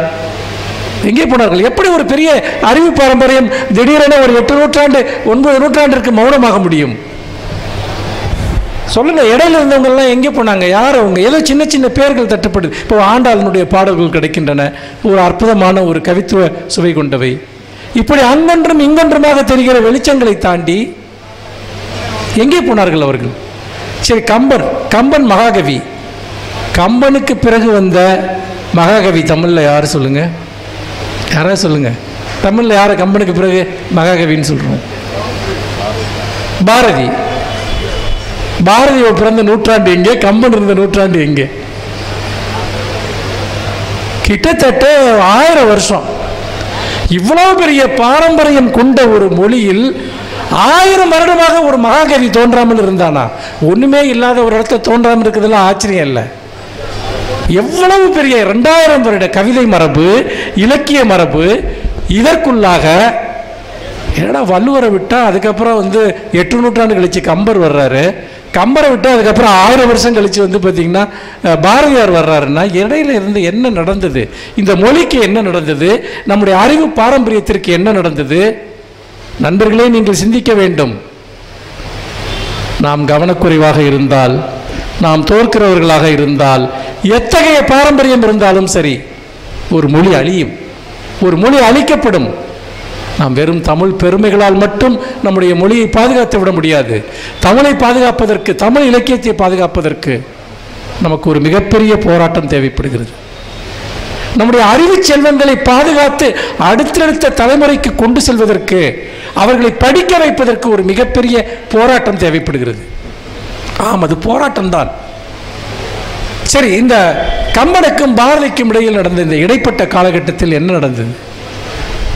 எங்கே போனார்கள்? எப்படி ஒரு பெரிய அறிவு பாரம்பரியம் திடீரென ஒரு 8 நூற்றாண்டு 9 நூற்றாண்டிற்கு மௌனமாக முடியும்? சொல்லுங்க. இடையில இருந்தவங்கெல்லாம் எங்கே போனாங்க? யார் அவங்க? ஏதோ சின்ன சின்ன பேர்கள் தட்டுப்படுது. இப்போ ஆண்டாளனுடைய பாடல்கள் கிடைக்கின்றன, ஒரு அற்புதமான ஒரு கவித்துவ சுவை கொண்டவை. இப்படி அங்கொன்றும் இங்கொன்றுமாக தெரிகிற வெளிச்சங்களை தாண்டி எங்கே போனார்கள் அவர்கள்? சரி, கம்பன் மகாகவி. கம்பனுக்கு பிறகு வந்த மகாகவி தமிழில் யார் சொல்லுங்க? யாராவது சொல்லுங்க. தமிழில் யாரை கம்பனுக்கு பிறகு மகாகவின்னு சொல்றோம்? பாரதி. பாரதியை பிறந்த நூற்றாண்டு எங்கே? கம்பன் இருந்த நூற்றாண்டு எங்கே? கிட்டத்தட்ட 1000 வருஷம். இவ்வளவு பெரிய பாரம்பரியம் கொண்ட ஒரு மொழியில் 1000 வருடமாக ஒரு மகாகவி தோன்றாமல் இருந்தானா? ஒண்ணுமே இல்லாத ஒரு இடத்துல தோன்றாமல் இருக்கிறதுலாம் ஆச்சரியம் இல்லை. எவ்வளவு பெரிய 2000 வருட கவிதை மரபு, இலக்கிய மரபு. இதற்குள்ளாக ஏன்னா வள்ளுவரை விட்டா அதுக்கப்புறம் 8 நூற்றாண்டு கழிச்சு கம்பர் வர்றாரு. கம்பரை விட்டு அதுக்கப்புறம் 1000 வருஷம் கழிச்சு பார்த்தீங்கன்னா பாரதியார் வர்றாருன்னா இடையில இருந்து என்ன நடந்தது? இந்த மொழிக்கு என்ன நடந்தது? நம்முடைய அறிவு பாரம்பரியத்திற்கு என்ன நடந்தது? நண்பர்களே, நீங்கள் சிந்திக்க வேண்டும். நாம் கவனக்குறைவாக இருந்தால், நாம் தோற்கிறவர்களாக இருந்தால், எத்தகைய பாரம்பரியம் இருந்தாலும் சரி, ஒரு மொழி அழியும், ஒரு மொழி அழிக்கப்படும். நாம் வெறும் தமிழ் பெருமைகளால் மட்டும் நம்முடைய மொழியை பாதுகாத்து விட முடியாது. தமிழை பாதுகாப்பதற்கு, தமிழ் இலக்கியத்தை பாதுகாப்பதற்கு நமக்கு ஒரு மிகப்பெரிய போராட்டம் தேவைப்படுகிறது. நம்முடைய அறிவு செல்வங்களை பாதுகாத்து அடுத்தடுத்த தலைமுறைக்கு கொண்டு செல்வதற்கு, அவர்களை படிக்க வைப்பதற்கு ஒரு மிகப்பெரிய போராட்டம் தேவைப்படுகிறது. ஆம், அது போராட்டம் தான். சரி, இந்த கம்பனுக்கும் பாரதிக்கும் இடையில் நடந்த இந்த இடைப்பட்ட காலகட்டத்தில் என்ன நடந்தது?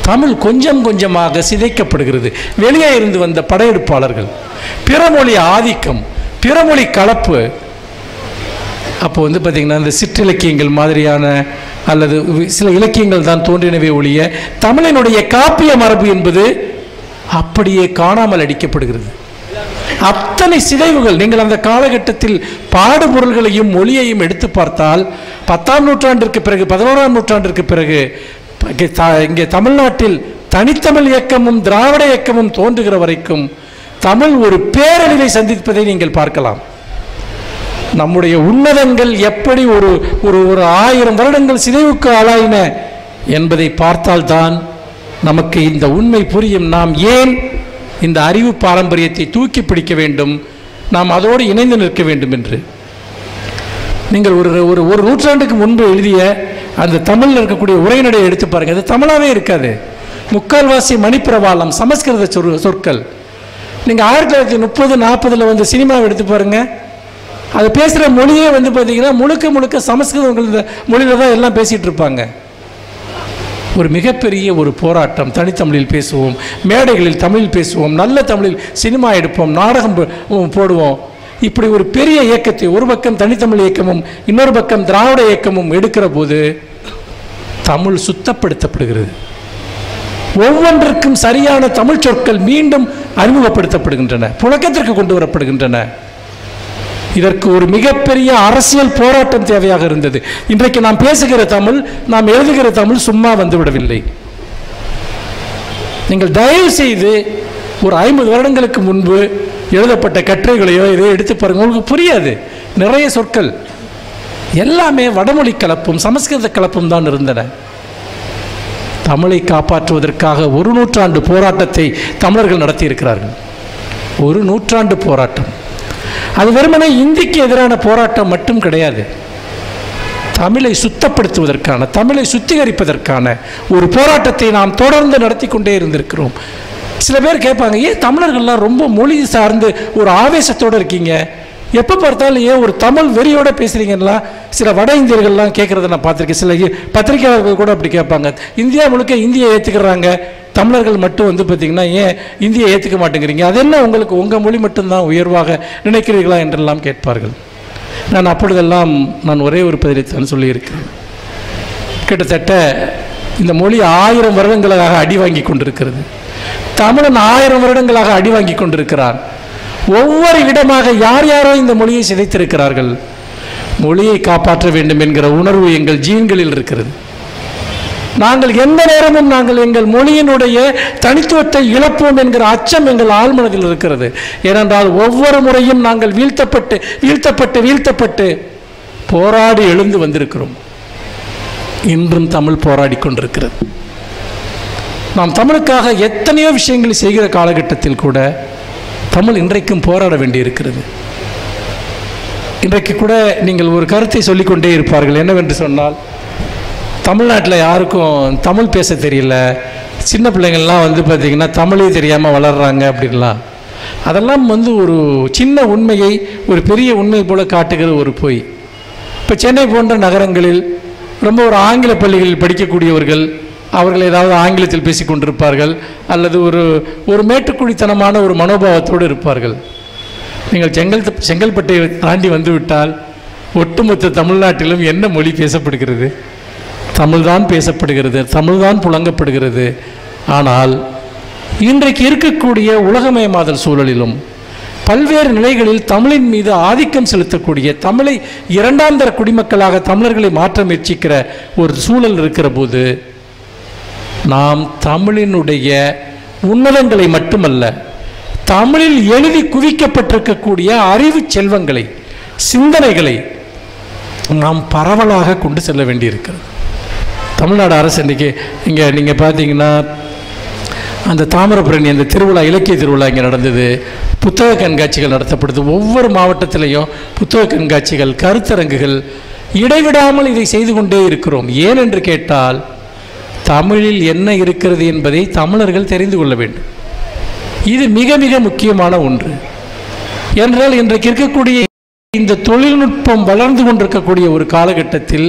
தமிழ் கொஞ்சம் கொஞ்சமாக சிதைக்கப்படுகிறது. வெளியே இருந்து வந்த படையெடுப்பாளர்கள், பிறமொழி ஆதிக்கம், பிறமொழி கலப்பு. அப்போ வந்து பார்த்திங்கன்னா இந்த சிற்றிலக்கியங்கள் மாதிரியான அல்லது சில இலக்கியங்கள் தான் தோன்றினவே ஒழிய தமிழினுடைய காப்பிய மரபு என்பது அப்படியே காணாமல் அடிக்கப்படுகிறது. அத்தனை சிதைவுகள் நீங்கள் அந்த காலகட்டத்தில் பாடுபொருள்களையும் மொழியையும் எடுத்து பார்த்தால் 10ஆம் நூற்றாண்டிற்கு பிறகு 11ஆம் நூற்றாண்டிற்கு பிறகு இங்கே தமிழ்நாட்டில் தனித்தமிழ் இயக்கமும் திராவிட இயக்கமும் தோன்றுகிற வரைக்கும் தமிழ் ஒரு பேரழிவை சந்திப்பதை நீங்கள் பார்க்கலாம். நம்முடைய உன்னதங்கள் எப்படி ஒரு ஒரு ஒரு 1000 வருடங்கள் சிதைவுக்கு ஆளாயின என்பதை பார்த்தால்தான் நமக்கு இந்த உண்மை புரியும். நாம் ஏன் இந்த அறிவு பாரம்பரியத்தை தூக்கி பிடிக்க வேண்டும், நாம் அதோடு இணைந்து நிற்க வேண்டும் என்று. நீங்கள் ஒரு நூற்றாண்டுக்கு முன்பு எழுதிய அந்த தமிழில் இருக்கக்கூடிய உரைநடை எடுத்து பாருங்கள். அது தமிழாகவே இருக்காது. முக்கால்வாசி மணிப்பிரவாளம் சமஸ்கிருத சொற்கள். நீங்கள் 1930-40 வந்து சினிமாவை எடுத்து பாருங்கள். அது பேசுகிற மொழியே வந்து பார்த்தீங்கன்னா முழுக்க முழுக்க சமஸ்கிருத மொழியில் தான் எல்லாம் பேசிகிட்டு இருப்பாங்க. ஒரு மிகப்பெரிய ஒரு போராட்டம். தனித்தமிழில் பேசுவோம், மேடைகளில் தமிழில் பேசுவோம், நல்ல தமிழில் சினிமா எடுப்போம், நாடகம் போடுவோம். இப்படி ஒரு பெரிய இயக்கத்தை ஒரு பக்கம் தனித்தமிழ் இயக்கமும் இன்னொரு பக்கம் திராவிட இயக்கமும் எடுக்கிற போது தமிழ் சுத்தப்படுத்தப்படுகிறது. ஒவ்வொன்றிற்கும் சரியான தமிழ் சொற்கள் மீண்டும் அறிமுகப்படுத்தப்படுகின்றன, புழக்கத்திற்கு கொண்டு வரப்படுகின்றன. இதற்கு ஒரு மிகப்பெரிய அரசியல் போராட்டம் தேவையாக இருந்தது. இன்றைக்கு நாம் பேசுகிற தமிழ், நாம் எழுதுகிற தமிழ் சும்மா வந்துவிடவில்லை. நீங்கள் தயவு செய்து ஒரு 50 வருடங்களுக்கு முன்பு எழுதப்பட்ட கட்டுரைகளையோ இதை எடுத்து பாருங்க, உங்களுக்கு புரியாது. நிறைய சொற்கள் எல்லாமே வடமொழி கலப்பும் சமஸ்கிருத கலப்பும் தான் இருந்தன. தமிழை காப்பாற்றுவதற்காக 1 நூற்றாண்டு போராட்டத்தை தமிழர்கள் நடத்தியிருக்கிறார்கள். 1 நூற்றாண்டு போராட்டம். அது வெறுமனே இந்திக்கு எதிரான போராட்டம் மட்டும் கிடையாது. தமிழை சுத்தப்படுத்துவதற்கான, தமிழை சுத்திகரிப்பதற்கான ஒரு போராட்டத்தை நாம் தொடர்ந்து நடத்தி கொண்டே இருந்திருக்கிறோம். சில பேர் கேட்பாங்க, ஏன் தமிழர்கள்லாம் ரொம்ப மொழி சார்ந்து ஒரு ஆவேசத்தோடு இருக்கீங்க, எப்போ பார்த்தாலும் ஏன் ஒரு தமிழ் வெறியோடு பேசுகிறீங்கன்னா? சில வட இந்தியர்கள்லாம் கேட்குறத நான் பார்த்துருக்கேன். சில பத்திரிகையாளர்கள் கூட அப்படி கேட்பாங்க. இந்தியா முழுக்க இந்தியை ஏற்றுக்கிறாங்க, தமிழர்கள் மட்டும் வந்து பார்த்திங்கன்னா ஏன் இந்தியை ஏற்றுக்க மாட்டேங்கிறீங்க? அது என்ன உங்களுக்கு உங்கள் மொழி மட்டும்தான் உயர்வாக நினைக்கிறீர்களா என்றெல்லாம் கேட்பார்கள். நான் அப்பொழுதெல்லாம் ஒரே ஒரு பதிலைத்தான் சொல்லியிருக்கிறேன். கிட்டத்தட்ட இந்த மொழி 1000 வருடங்களாக அடி வாங்கி கொண்டிருக்கிறது. தமிழன் 1000 வருடங்களாக அடி வாங்கி கொண்டிருக்கிறான். ஒவ்வொரு இடமாக யார் யாரோ இந்த மொழியை சிதைத்திருக்கிறார்கள். மொழியை காப்பாற்ற வேண்டும் என்கிற உணர்வு எங்கள் ஜீன்களில் இருக்கிறது. நாங்கள் எந்த நேரமும் எங்கள் மொழியினுடைய தனித்துவத்தை இழப்போம் என்கிற அச்சம் எங்கள் ஆழ்மனதில் இருக்கிறது. ஏனென்றால் ஒவ்வொரு முறையும் நாங்கள் வீழ்த்தப்பட்டு வீழ்த்தப்பட்டு வீழ்த்தப்பட்டு போராடி எழுந்து வந்திருக்கிறோம். இன்றும் தமிழ் போராடி கொண்டிருக்கிறது. நாம் தமிழுக்காக எத்தனையோ விஷயங்களை செய்கிற காலகட்டத்தில் கூட தமிழ் இன்றைக்கும் போராட வேண்டியிருக்கிறது. இன்றைக்கு கூட நீங்கள் ஒரு கருத்தை சொல்லிக்கொண்டே இருப்பார்கள். என்னவென்று சொன்னால், தமிழ்நாட்டில் யாருக்கும் தமிழ் பேச தெரியல, சின்ன பிள்ளைங்கள்லாம் வந்து பார்த்திங்கன்னா தமிழே தெரியாமல் வளர்கிறாங்க அப்படின்லாம். அதெல்லாம் வந்து ஒரு சின்ன உண்மையை ஒரு பெரிய உண்மை போல் காட்டுகிற ஒரு பொய். இப்போ சென்னை போன்ற நகரங்களில் ரொம்ப ஒரு ஆங்கில பள்ளிகளில் படிக்கக்கூடியவர்கள் அவர்கள் ஏதாவது ஆங்கிலத்தில் பேசி கொண்டிருப்பார்கள், அல்லது ஒரு மேட்டுக்குழித்தனமான ஒரு மனோபாவத்தோடு இருப்பார்கள். நீங்கள் செங்கல்பட்டை தாண்டி வந்துவிட்டால் ஒட்டுமொத்த தமிழ்நாட்டிலும் என்ன மொழி பேசப்படுகிறது? தமிழ்தான் பேசப்படுகிறது, தமிழ்தான் புழங்கப்படுகிறது. ஆனால் இன்றைக்கு இருக்கக்கூடிய உலகமயமாதல் சூழலிலும் பல்வேறு நிலைகளில் தமிழின் மீது ஆதிக்கம் செலுத்தக்கூடிய, தமிழை 2ஆம் தர குடிமக்களாக தமிழர்களை மாற்ற முயற்சிக்கிற ஒரு சூழல் இருக்கிற போது நாம் தமிழினுடைய உன்னதங்களை மட்டுமல்ல, தமிழில் எழுதி குவிக்கப்பட்டிருக்கக்கூடிய அறிவு செல்வங்களை, சிந்தனைகளை நாம் பரவலாக கொண்டு செல்ல வேண்டியிருக்கிறது. தமிழ்நாடு அரசு இன்றைக்கி இங்கே நீங்கள் பார்த்தீங்கன்னா அந்த தாமிரபரணி அந்த திருவிழா, இலக்கிய திருவிழா இங்கே நடந்தது. புத்தக கண்காட்சிகள் நடத்தப்படுது. ஒவ்வொரு மாவட்டத்திலையும் புத்தக கண்காட்சிகள், கருத்தரங்குகள், இடைவிடாமல் இதை செய்து கொண்டே இருக்கிறோம். ஏன் என்று கேட்டால், தமிழில் என்ன இருக்கிறது என்பதை தமிழர்கள் தெரிந்து கொள்ள வேண்டும். இது மிக மிக முக்கியமான ஒன்று. என்றால் இன்றைக்கு இருக்கக்கூடிய இந்த தொழில்நுட்பம் வளர்ந்து கொண்டிருக்கக்கூடிய ஒரு காலகட்டத்தில்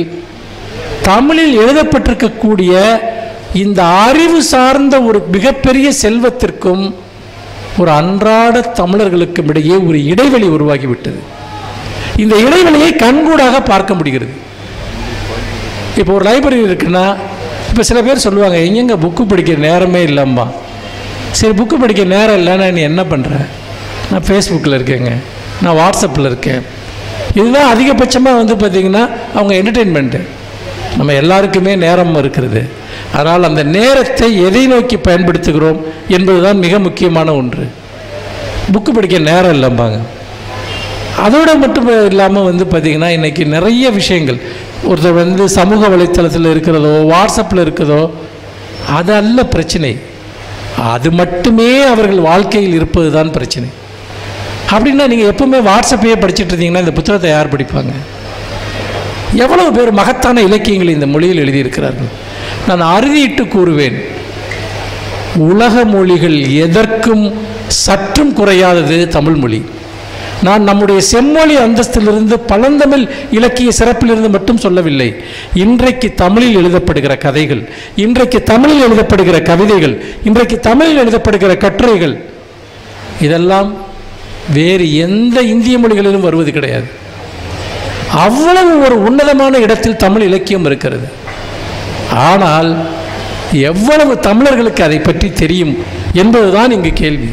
தமிழில் எழுதப்பட்டிருக்கக்கூடிய இந்த அறிவு சார்ந்த ஒரு மிகப்பெரிய செல்வத்திற்கும் ஒரு அன்றாட தமிழர்களுக்கும் இடையே ஒரு இடைவெளி உருவாகிவிட்டது. இந்த இடைவெளியை கண்கூடாக பார்க்க முடிகிறது. இப்போ ஒரு லைப்ரரி இருக்குன்னா, இப்போ சில பேர் சொல்லுவாங்க, எங்கெங்க புக்கு படிக்க நேரமே இல்லைம்மா. சரி, புக்கு படிக்க நேரம் இல்லைன்னா நீ என்ன பண்ணுற? நான் ஃபேஸ்புக்கில் இருக்கேங்க, நான் வாட்ஸ்அப்பில் இருக்கேன். இதுதான் அதிகபட்சமாக வந்து பார்த்திங்கன்னா அவங்க என்டர்டெயின்மெண்ட்டு. நம்ம எல்லாருக்குமே நேரம் இருக்கிறது. அதனால் அந்த நேரத்தை எதை நோக்கி பயன்படுத்துகிறோம் என்பது தான் மிக முக்கியமான ஒன்று. புக்கு படிக்க நேரம் இல்லைம்பாங்க. அதோடு மட்டும் இல்லாமல் வந்து பார்த்திங்கன்னா இன்றைக்கி நிறைய விஷயங்கள், ஒருத்தர் வந்து சமூக வலைத்தளத்தில் இருக்கிறதோ வாட்ஸ்அப்பில் இருக்கிறதோ அது அல்ல பிரச்சனை. அது மட்டுமே அவர்கள் வாழ்க்கையில் இருப்பது தான் பிரச்சனை. அப்படின்னா நீங்கள் எப்பவுமே வாட்ஸ்அப்பையே படிச்சுட்டு இருந்தீங்கன்னா இந்த புத்தகத்தை யார் படிப்பாங்க? எவ்வளவு பேர் மகத்தான இலக்கியங்களை இந்த மொழியில் எழுதியிருக்கிறார்கள். நான் அறுதியிட்டு கூறுவேன், உலக மொழிகள் எதற்கும் சற்றும் குறையாதது தமிழ் மொழி. நான் நம்முடைய செம்மொழி அந்தஸ்திலிருந்து பழந்தமிழ் இலக்கிய சிறப்பிலிருந்து மட்டும் சொல்லவில்லை. இன்றைக்கு தமிழில் எழுதப்படுகிற கதைகள், இன்றைக்கு தமிழில் எழுதப்படுகிற கவிதைகள், இன்றைக்கு தமிழில் எழுதப்படுகிற கட்டுரைகள், இதெல்லாம் வேறு எந்த இந்திய மொழிகளிலும் வருவது கிடையாது. அவ்வளவு ஒரு உன்னதமான இடத்தில் தமிழ் இலக்கியம் இருக்கிறது. ஆனால் எவ்வளவு தமிழர்களுக்கு அதை பற்றி தெரியும் என்பதுதான் இங்கு கேள்வி.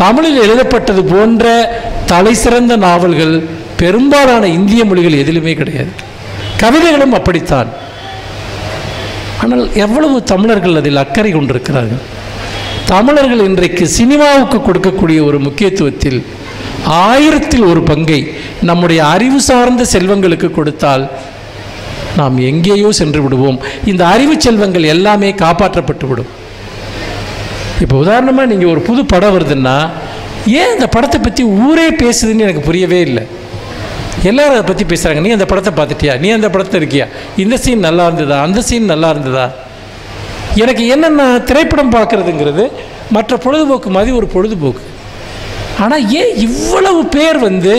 தமிழில் எழுதப்பட்டது போன்ற தலை சிறந்த நாவல்கள் பெரும்பாலான இந்திய மொழிகள் எதிலுமே கிடையாது. கவிதைகளும் அப்படித்தான். ஆனால் எவ்வளவு தமிழர்கள் அதில் அக்கறை கொண்டிருக்கிறார்கள். தமிழர்கள் இன்றைக்கு சினிமாவுக்கு கொடுக்கக்கூடிய ஒரு முக்கியத்துவத்தில் 1000ல் 1 பங்கை நம்முடைய அறிவு சார்ந்த செல்வங்களுக்கு கொடுத்தால் நாம் எங்கேயோ சென்று விடுவோம். இந்த அறிவு செல்வங்கள் எல்லாமே காப்பாற்றப்பட்டு விடும். இப்போ உதாரணமாக நீங்கள் ஒரு புது படம் வருதுன்னா, ஏன் இந்த படத்தை பற்றி ஊரே பேசுதுன்னு எனக்கு புரியவே இல்லை. எல்லாரும் அதை பற்றி பேசுகிறாங்க. நீ அந்த படத்தை பார்த்துட்டியா? நீ அந்த படத்தை இருக்கியா? இந்த சீன் நல்லா இருந்ததா? அந்த சீன் நல்லா இருந்ததா? எனக்கு என்னென்னா, திரைப்படம் பார்க்குறதுங்கிறது மற்ற பொழுதுபோக்கு மாதிரி ஒரு பொழுதுபோக்கு. ஆனால் ஏன் இவ்வளவு பேர் வந்து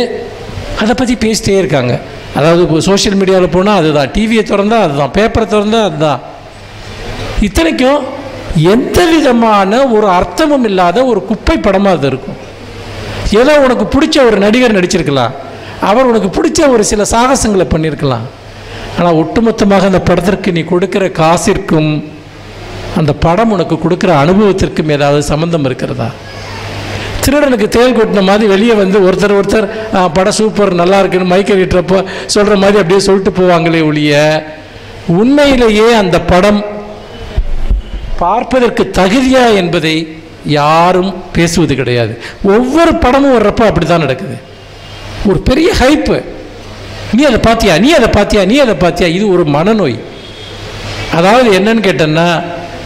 அதை பற்றி பேசிட்டே இருக்காங்க? அதாவது இப்போ சோஷியல் மீடியாவில் போனால் அதுதான், டிவியை திறந்தால் அதுதான், பேப்பரை திறந்தால் அதுதான். இத்தனைக்கும் எந்த விதமான ஒரு அர்த்தமும் இல்லாத ஒரு குப்பை படமாக அது இருக்கும். ஏதோ உனக்கு பிடிச்ச ஒரு நடிகர் நடிச்சிருக்கலாம், அவர் உனக்கு பிடிச்ச ஒரு சில சாகசங்களை பண்ணியிருக்கலாம். ஆனால் ஒட்டுமொத்தமாக அந்த படத்திற்கு நீ கொடுக்குற காசிற்கும் அந்த படம் உனக்கு கொடுக்குற அனுபவத்திற்கும் ஏதாவது சம்மந்தம் இருக்கிறதா? திருடனுக்கு தேல் கொட்டின மாதிரி வெளியே வந்து ஒருத்தர் படம் சூப்பர் நல்லா இருக்குன்னு மைக்கை விட்டுறப்போ சொல்கிற மாதிரி அப்படியே சொல்லிட்டு போவாங்களே ஒழிய, உண்மையிலேயே அந்த படம் பார்ப்பதற்கு தகுதியா என்பதை யாரும் பேசுவது கிடையாது. ஒவ்வொரு படமும் வர்றப்போ அப்படி தான் நடக்குது. ஒரு பெரிய ஹைப்பு, நீ அதை பார்த்தியா, நீ அதை பார்த்தியா, நீ அதை பார்த்தியா. இது ஒரு மனநோய். அதாவது என்னன்னு கேட்டேன்னா,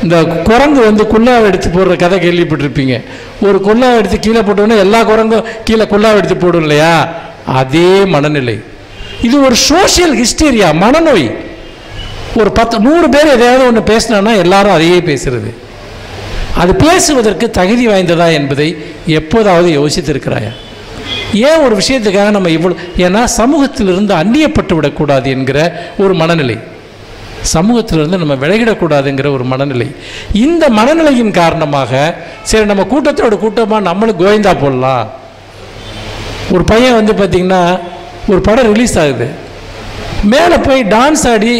இந்த குரங்கு வந்து குல்லாவை எடுத்து போடுற கதை கேள்விப்பட்டிருப்பீங்க. ஒரு குல்லாவை எடுத்து கீழே போட்டோன்னா எல்லா குரங்கும் கீழே குல்லாவை எடுத்து போடும் இல்லையா? அதே மனநிலை. இது ஒரு சோஷியல் ஹிஸ்டீரியா, மனநோய். ஒரு 100 பேர் எதையாவது ஒன்று பேசினான்னா எல்லாரும் அதையே பேசுறது. அது பேசுவதற்கு தகுதி வாய்ந்ததா என்பதை எப்போதாவது யோசித்திருக்கிறாயா? ஏன் ஒரு விஷயத்துக்காக நம்ம இவ்வளோ, ஏன்னா சமூகத்திலிருந்து அந்நியப்பட்டு விடக்கூடாது என்கிற ஒரு மனநிலை, சமூகத்திலிருந்து நம்ம விலகிடக்கூடாதுங்கிற ஒரு மனநிலை. இந்த மனநிலையின் காரணமாக சரி நம்ம கூட்டத்தோட கூட்டமாக நம்மளும் கோவிந்தா போடலாம். ஒரு பையன் வந்து பார்த்திங்கன்னா ஒரு படம் ரிலீஸ் ஆகுது, மேலே போய் டான்ஸ் ஆடி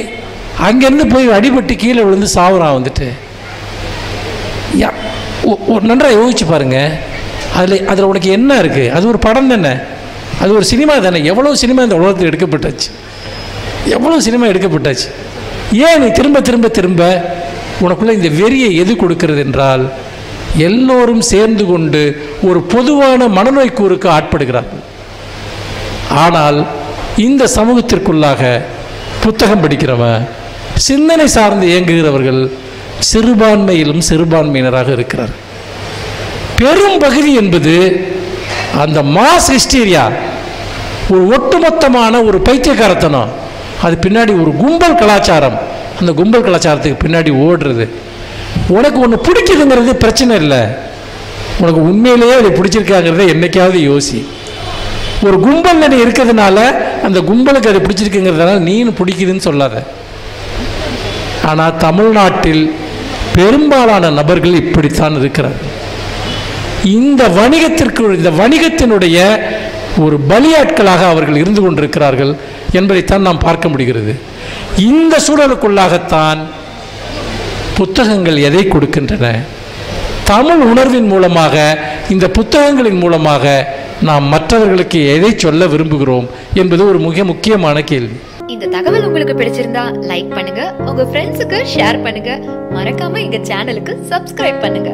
அங்கேருந்து போய் அடிபட்டு கீழே விழுந்து சாவுறான். வந்துட்டு நன்றாக யோசிச்சு பாருங்கள், அதில் உனக்கு என்ன இருக்குது? அது ஒரு படம் தானே, அது ஒரு சினிமா தானே. எவ்வளோ சினிமா இந்த உலகத்தில் எடுக்கப்பட்டாச்சு, எவ்வளோ சினிமா எடுக்கப்பட்டாச்சு. ஏன் நீ திரும்ப திரும்ப திரும்ப உனக்குள்ளே இந்த வெறியை எது கொடுக்கிறது என்றால், எல்லோரும் சேர்ந்து கொண்டு ஒரு பொதுவான மனநோய் கூறுக்கு ஆட்படுகிறார்கள். ஆனால் இந்த சமூகத்திற்குள்ளாக புத்தகம் படிக்கிறவன், சிந்தனை சார்ந்து இயங்குகிறவர்கள் சிறுபான்மையிலும் சிறுபான்மையினராக இருக்கிறார். பெரும் பகுதி என்பது அந்த மாஸ் ஹிஸ்டீரியா, ஒரு ஒட்டுமொத்தமான ஒரு பைத்தியக்காரத்தனம். அது பின்னாடி ஒரு கும்பல் கலாச்சாரம், அந்த கும்பல் கலாச்சாரத்துக்கு பின்னாடி ஓடுறது. உனக்கு ஒன்று பிடிக்குதுங்கிறது பிரச்சனை இல்லை, உனக்கு உண்மையிலேயே அது பிடிச்சிருக்காங்கிறத என்னைக்காவது யோசி. ஒரு கும்பல் நீ இருக்கிறதுனால அந்த கும்பலுக்கு அது பிடிச்சிருக்குங்கிறதுனால நீனு பிடிக்குதுன்னு சொல்லாத. ஆனால் தமிழ்நாட்டில் பெரும்பாலான நபர்கள் இப்படித்தான் இருக்கிறார்கள். இந்த வணிகத்தினுடைய ஒரு பலியாட்களாக அவர்கள் இருந்து கொண்டிருக்கிறார்கள் என்பதைத்தான் நாம் பார்க்க முடிகிறது. இந்த சூழலுக்குள்ளாகத்தான் புத்தகங்கள் எதை கொடுக்கின்றன? தமிழ் உணர்வின் மூலமாக, இந்த புத்தகங்களின் மூலமாக நாம் மற்றவர்களுக்கு எதை சொல்ல விரும்புகிறோம் என்பது ஒரு மிக முக்கியமான கேள்வி. இந்த தகவல் உங்களுக்கு பிடிச்சிருந்தா லைக் பண்ணுங்க, உங்க ஃப்ரெண்ட்ஸுக்கு ஷேர் பண்ணுங்க, மறக்காம எங்க சேனலுக்கு சப்ஸ்கிரைப் பண்ணுங்க.